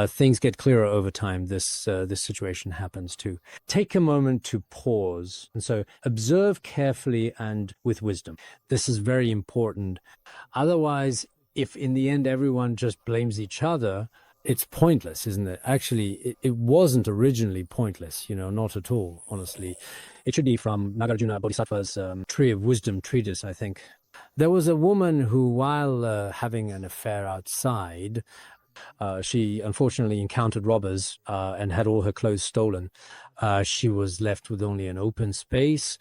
Speaker 1: Things get clearer over time. This situation happens too. Take a moment to pause. And so observe carefully and with wisdom. This is very important. Otherwise, if in the end everyone just blames each other, it's pointless, isn't it? Actually, it wasn't originally pointless, not at all, honestly. It should be from Nagarjuna Bodhisattva's Tree of Wisdom treatise, I think. There was a woman who, while having an affair outside, she unfortunately encountered robbers and had all her clothes stolen. She was left with only an open space.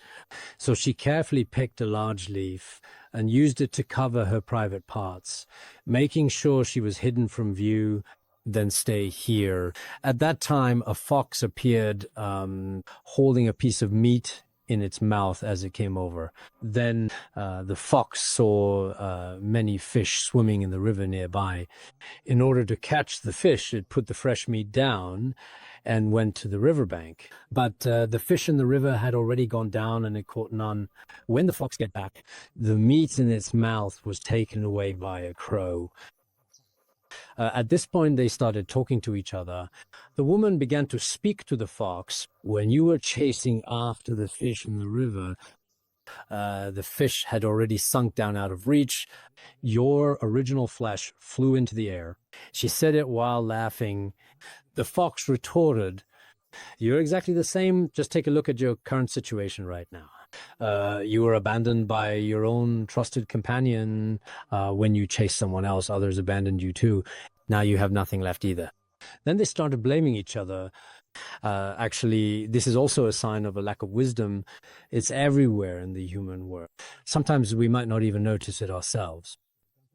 Speaker 1: So she carefully picked a large leaf, and used it to cover her private parts, making sure she was hidden from view. Then stay here. At that time, a fox appeared holding a piece of meat in its mouth as it came over. Then the fox saw many fish swimming in the river nearby. In order to catch the fish, it put the fresh meat down and went to the riverbank. But the fish in the river had already gone down and it caught none. When the fox got back, the meat in its mouth was taken away by a crow. At this point, they started talking to each other. The woman began to speak to the fox. When you were chasing after the fish in the river, the fish had already sunk down out of reach. Your original flesh flew into the air. She said it while laughing. The fox retorted, "You're exactly the same. Just take a look at your current situation right now. You were abandoned by your own trusted companion. When you chased someone else, others abandoned you too. Now you have nothing left either." Then they started blaming each other. Actually, this is also a sign of a lack of wisdom. It's everywhere in the human world. Sometimes we might not even notice it ourselves.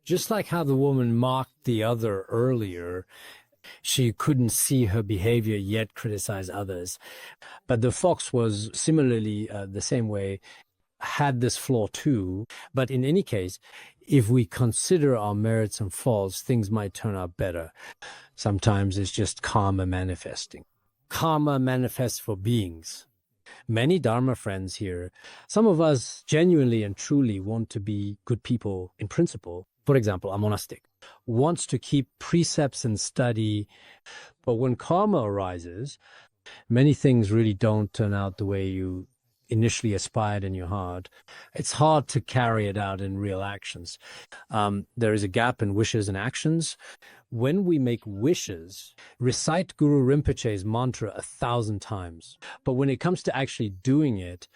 Speaker 1: Just like how the woman mocked the other earlier, she couldn't see her behavior yet criticize others. But the fox was similarly the same way, had this flaw too. But in any case, if we consider our merits and faults, things might turn out better. Sometimes it's just karma manifesting. Karma manifests for beings. Many Dharma friends here, some of us genuinely and truly want to be good people in principle. For example, a monastic wants to keep precepts and study, but when karma arises, many things really don't turn out the way you initially aspired in your heart. It's hard to carry it out in real actions. There is a gap in wishes and actions. When we make wishes, recite Guru Rinpoche's mantra 1,000 times. But when it comes to actually doing it,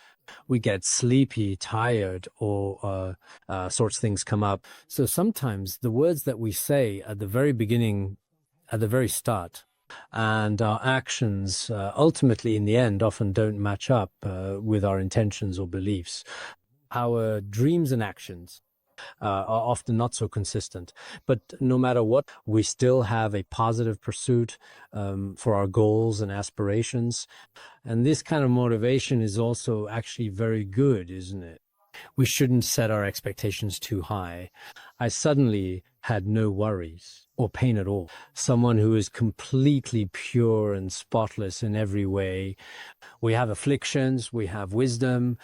Speaker 1: we get sleepy, tired, or sorts of things come up. So sometimes the words that we say at the very beginning, at the very start, and our actions ultimately in the end often don't match up with our intentions or beliefs. Our dreams and actions are often not so consistent. But no matter what, we still have a positive pursuit for our goals and aspirations. And this kind of motivation is also actually very good, isn't it? We shouldn't set our expectations too high. I suddenly had no worries or pain at all. Someone who is completely pure and spotless in every way. We have afflictions, we have wisdom,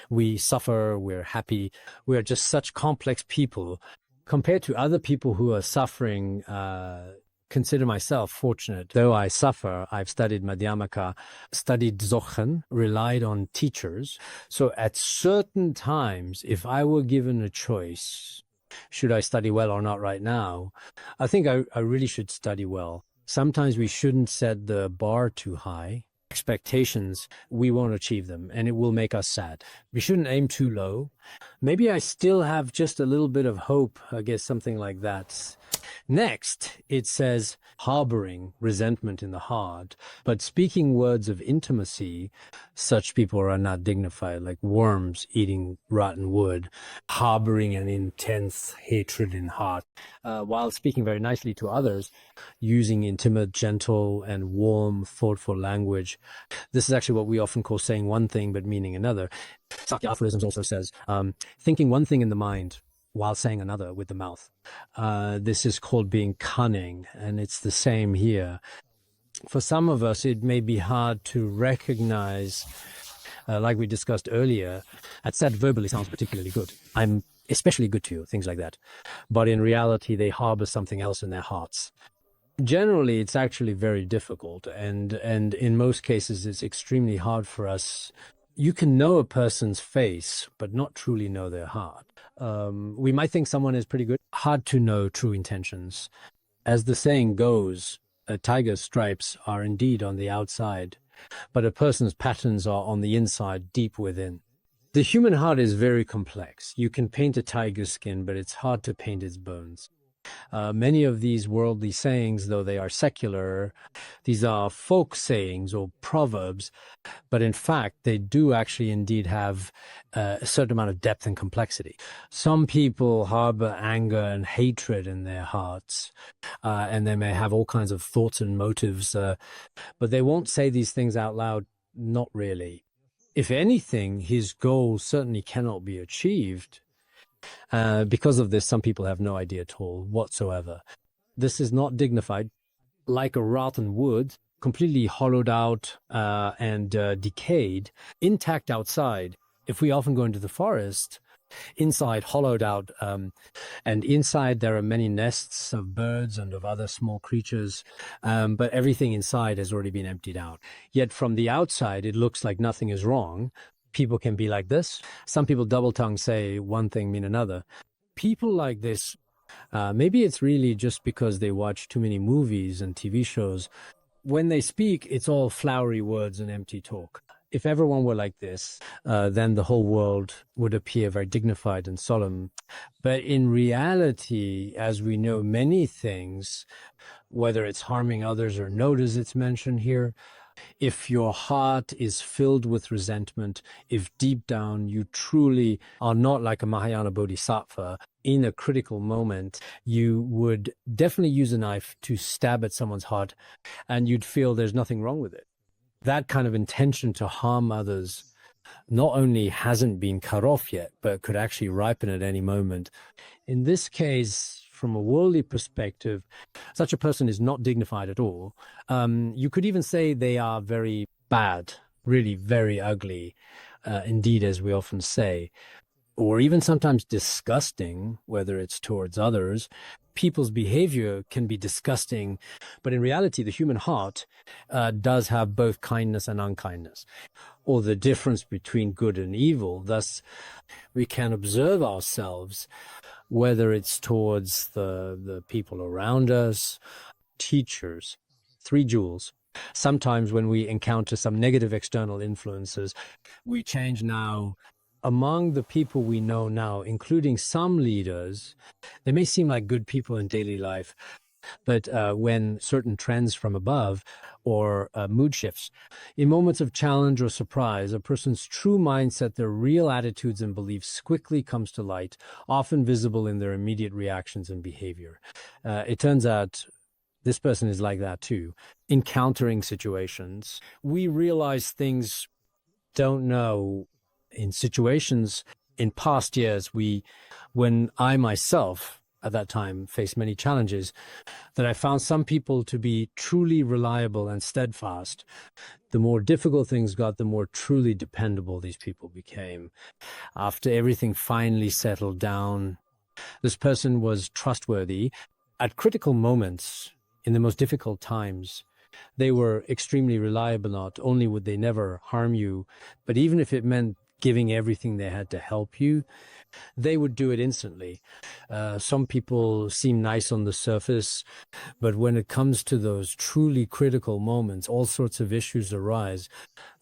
Speaker 1: we suffer, we're happy. We're just such complex people. Compared to other people who are suffering, consider myself fortunate. Though I suffer, I've studied Madhyamaka, studied Dzogchen, relied on teachers. So at certain times, if I were given a choice, should I study well or not right now, I think I really should study well. Sometimes we shouldn't set the bar too high. Expectations, we won't achieve them, and it will make us sad. We shouldn't aim too low. Maybe I still have just a little bit of hope, I guess something like that. Next, it says harboring resentment in the heart, but speaking words of intimacy, such people are not dignified, like worms eating rotten wood, harboring an intense hatred in heart, while speaking very nicely to others, using intimate, gentle, and warm, thoughtful language. This is actually what we often call saying one thing but meaning another. Sakya aphorisms also says, thinking one thing in the mind while saying another with the mouth. This is called being cunning, and it's the same here. For some of us, it may be hard to recognize, like we discussed earlier, that said verbally sounds particularly good. I'm especially good to you, things like that. But in reality, they harbor something else in their hearts. Generally, it's actually very difficult, and in most cases, it's extremely hard for us. You can know a person's face, but not truly know their heart. We might think someone is pretty good. Hard to know true intentions. As the saying goes, a tiger's stripes are indeed on the outside, but a person's patterns are on the inside, deep within. The human heart is very complex. You can paint a tiger's skin, but it's hard to paint its bones. Many of these worldly sayings, though they are secular, these are folk sayings or proverbs, but in fact, they do actually indeed have a certain amount of depth and complexity. Some people harbor anger and hatred in their hearts, and they may have all kinds of thoughts and motives, but they won't say these things out loud, not really. If anything, his goal certainly cannot be achieved. Because of this, some people have no idea at all whatsoever. This is not dignified, like a rotten wood, completely hollowed out and decayed, intact outside. If we often go into the forest, inside hollowed out, and inside there are many nests of birds and of other small creatures, but everything inside has already been emptied out. Yet from the outside, it looks like nothing is wrong. People can be like this. Some people double-tongue say one thing mean another. People like this, maybe it's really just because they watch too many movies and TV shows. When they speak, it's all flowery words and empty talk. If everyone were like this, then the whole world would appear very dignified and solemn. But in reality, as we know many things, whether it's harming others or not, as it's mentioned here, if your heart is filled with resentment, if deep down you truly are not like a Mahayana Bodhisattva, in a critical moment, you would definitely use a knife to stab at someone's heart, and you'd feel there's nothing wrong with it. That kind of intention to harm others not only hasn't been cut off yet, but could actually ripen at any moment. In this case, from a worldly perspective, such a person is not dignified at all. You could even say they are very bad, really very ugly, indeed, as we often say, or even sometimes disgusting, whether it's towards others. People's behavior can be disgusting, but in reality, the human heart does have both kindness and unkindness, or the difference between good and evil. Thus, we can observe ourselves, whether it's towards the people around us, teachers, 3 jewels. Sometimes when we encounter some negative external influences, we change now. Among the people we know now, including some leaders, they may seem like good people in daily life, but when certain trends from above or mood shifts, in moments of challenge or surprise, a person's true mindset, their real attitudes and beliefs quickly comes to light, often visible in their immediate reactions and behavior. It turns out this person is like that too. Encountering situations, we realize things don't know. In situations in past years, when I myself at that time faced many challenges, that I found some people to be truly reliable and steadfast. The more difficult things got, the more truly dependable these people became. After everything finally settled down, this person was trustworthy. At critical moments, in the most difficult times, they were extremely reliable. Not only would they never harm you, but even if it meant giving everything they had to help you, they would do it instantly. Some people seem nice on the surface, but when it comes to those truly critical moments, all sorts of issues arise.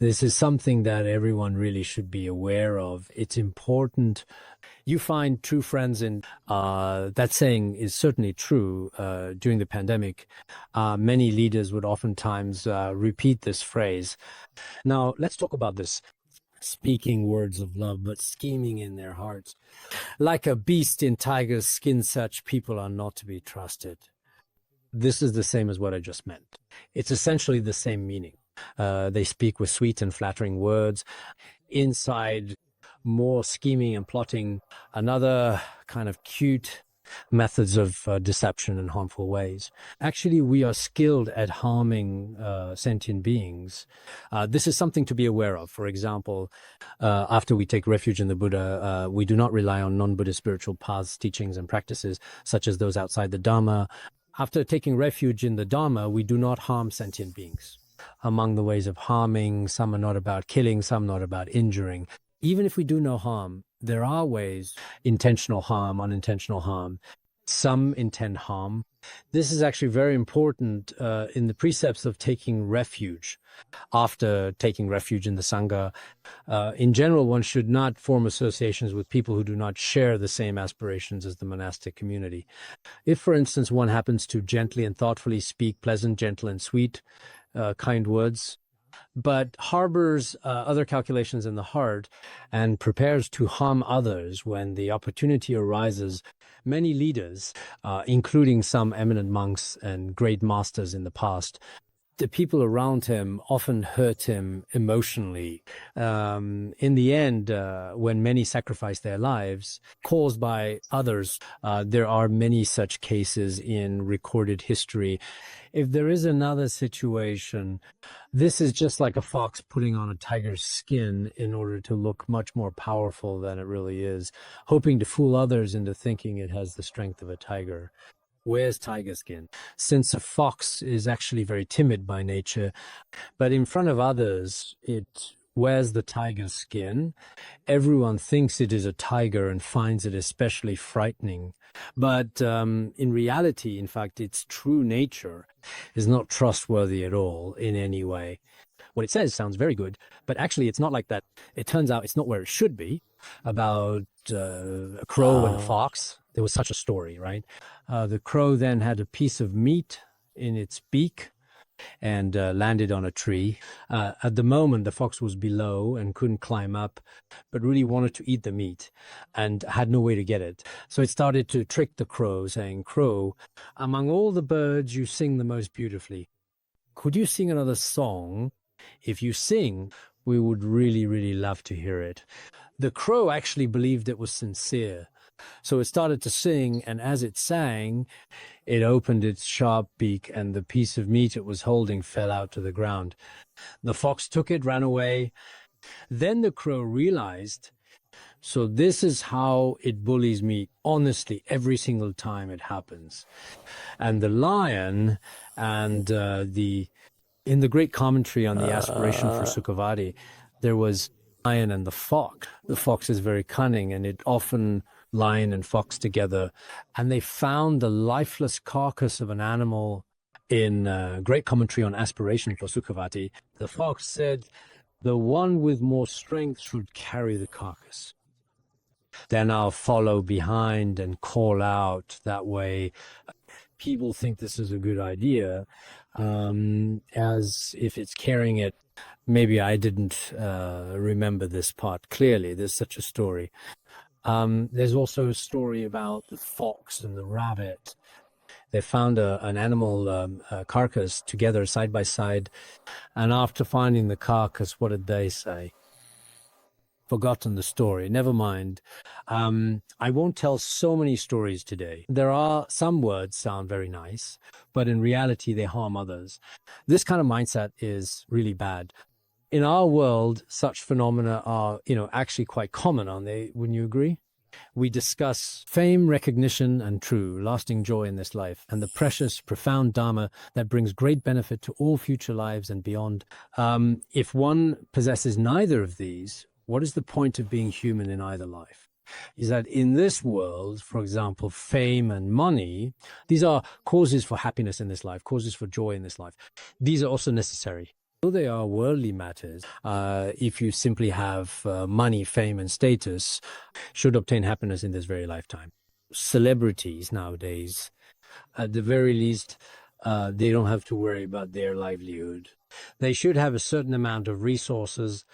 Speaker 1: This is something that everyone really should be aware of. It's important. You find true friends in, that saying is certainly true during the pandemic. Many leaders would oftentimes repeat this phrase. Now, let's talk about this. Speaking words of love, but scheming in their hearts. Like a beast in tiger's skin, such people are not to be trusted. This is the same as what I just meant. It's essentially the same meaning. They speak with sweet and flattering words. Inside, more scheming and plotting, another kind of cute methods of deception and harmful ways. Actually, we are skilled at harming sentient beings. This is something to be aware of. For example, after we take refuge in the Buddha, we do not rely on non-Buddhist spiritual paths, teachings, and practices, such as those outside the Dharma. After taking refuge in the Dharma, we do not harm sentient beings. Among the ways of harming, some are not about killing, some not about injuring. Even if we do no harm, there are ways, intentional harm, unintentional harm. Some intend harm. This is actually very important in the precepts of taking refuge. After taking refuge in the Sangha, in general, one should not form associations with people who do not share the same aspirations as the monastic community. If, for instance, one happens to gently and thoughtfully speak pleasant, gentle, and sweet, kind words, but harbors other calculations in the heart and prepares to harm others when the opportunity arises, many leaders, including some eminent monks and great masters in the past, the people around him often hurt him emotionally. In the end, when many sacrifice their lives, caused by others, there are many such cases in recorded history. If there is another situation, this is just like a fox putting on a tiger's skin in order to look much more powerful than it really is, hoping to fool others into thinking it has the strength of a tiger. Where's tiger skin? Since a fox is actually very timid by nature, but in front of others, it wears the tiger skin. Everyone thinks it is a tiger and finds it especially frightening. But in reality, in fact, its true nature is not trustworthy at all in any way. What it says sounds very good, but actually it's not like that. It turns out it's not where it should be. About a crow and a fox, there was such a story, right? The crow then had a piece of meat in its beak and landed on a tree. At the moment, the fox was below and couldn't climb up, but really wanted to eat the meat and had no way to get it. So it started to trick the crow, saying, "Crow, among all the birds, you sing the most beautifully. Could you sing another song? If you sing, we would really, really love to hear it." The crow actually believed it was sincere. So it started to sing, and as it sang, it opened its sharp beak, and the piece of meat it was holding fell out to the ground. The fox took it, ran away. Then the crow realized, so this is how it bullies me, honestly, every single time it happens. And the lion and in the great commentary on the aspiration for Sukhavati, there was lion and the fox. The fox is very cunning, and it often lion and fox together, and they found the lifeless carcass of an animal in great commentary on aspiration for Sukhavati. The fox said, "The one with more strength should carry the carcass. Then I'll follow behind and call out that way." People think this is a good idea, as if it's carrying it. Maybe I didn't remember this part clearly. There's such a story. There's also a story about the fox and the rabbit. They found an animal carcass together side by side, and after finding the carcass, what did they say? Forgotten the story. Never mind. I won't tell so many stories today. There are some words sound very nice, but in reality, they harm others. This kind of mindset is really bad. In our world, such phenomena are, actually quite common, aren't they? Wouldn't you agree? We discuss fame, recognition, and true, lasting joy in this life, and the precious, profound Dharma that brings great benefit to all future lives and beyond. If one possesses neither of these, what is the point of being human in either life? Is that in this world, for example, fame and money, these are causes for happiness in this life, causes for joy in this life. These are also necessary. Though they are worldly matters, if you simply have money, fame, and status, should obtain happiness in this very lifetime. Celebrities nowadays, at the very least, they don't have to worry about their livelihood. They should have a certain amount of resources.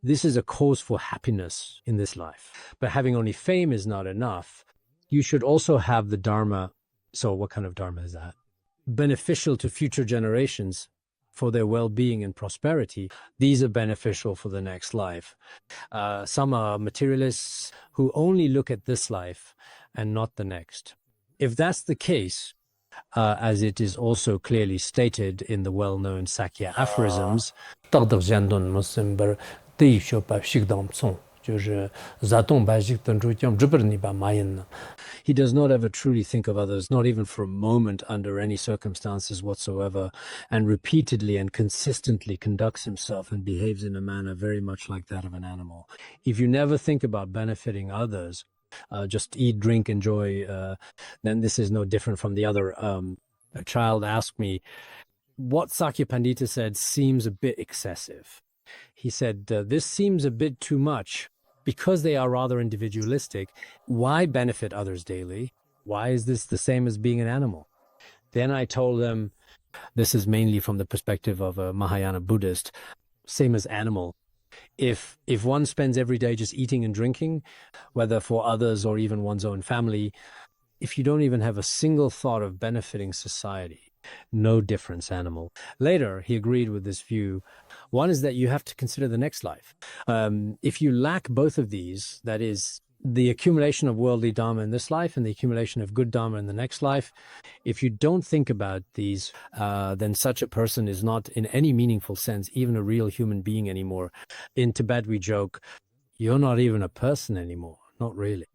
Speaker 1: This is a cause for happiness in this life. But having only fame is not enough. You should also have the Dharma. So what kind of Dharma is that? Beneficial to future generations for their well-being and prosperity. These are beneficial for the next life. Some are materialists who only look at this life and not the next. If that's the case, as it is also clearly stated in the well-known Sakya aphorisms, he does not ever truly think of others, not even for a moment under any circumstances whatsoever, and repeatedly and consistently conducts himself and behaves in a manner very much like that of an animal. If you never think about benefiting others, just eat, drink, enjoy, then this is no different from the other. A child asked me, what Sakya Pandita said seems a bit excessive. He said, this seems a bit too much. Because they are rather individualistic, why benefit others daily? Why is this the same as being an animal? Then I told them, this is mainly from the perspective of a Mahayana Buddhist, same as animal. If one spends every day just eating and drinking, whether for others or even one's own family, if you don't even have a single thought of benefiting society, no difference, animal. Later, he agreed with this view. One is that you have to consider the next life. If you lack both of these, that is, the accumulation of worldly dharma in this life and the accumulation of good dharma in the next life, if you don't think about these, then such a person is not in any meaningful sense even a real human being anymore. In Tibet, we joke, you're not even a person anymore. Not really.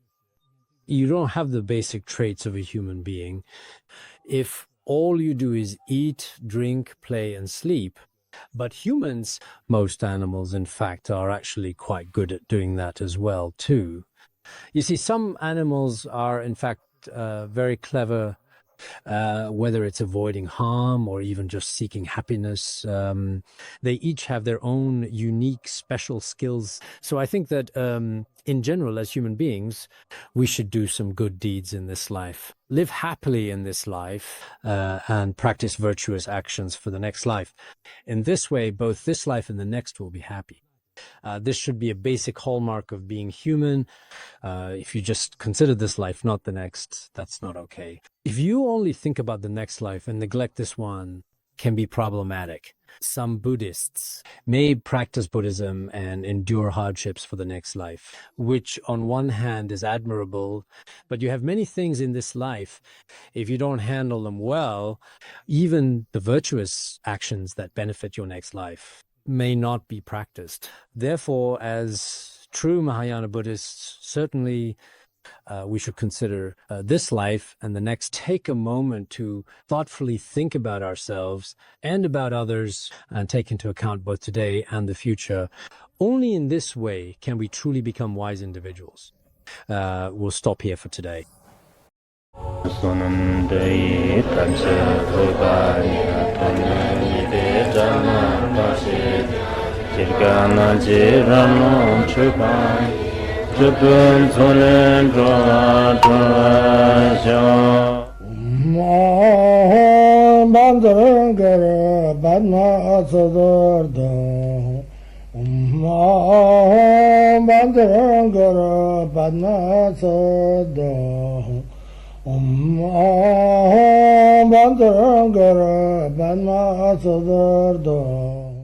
Speaker 1: You don't have the basic traits of a human being. If all you do is eat, drink, play, and sleep, but humans, most animals, in fact, are actually quite good at doing that as well, too. You see, some animals are, in fact, very clever, whether it's avoiding harm or even just seeking happiness. They each have their own unique, special skills. So I think that in general, as human beings, we should do some good deeds in this life, live happily in this life, and practice virtuous actions for the next life. In this way, both this life and the next will be happy. This should be a basic hallmark of being human. If you just consider this life, not the next, that's not okay. If you only think about the next life and neglect this one, can be problematic. Some Buddhists may practice Buddhism and endure hardships for the next life, which on one hand is admirable, but you have many things in this life. If you don't handle them well, even the virtuous actions that benefit your next life may not be practiced. Therefore, as true Mahayana Buddhists, certainly we should consider this life and the next. Take a moment to thoughtfully think about ourselves and about others and take into account both today and the future. Only in this way can we truly become wise individuals. We'll stop here for today.
Speaker 2: Bandara Banma Sadar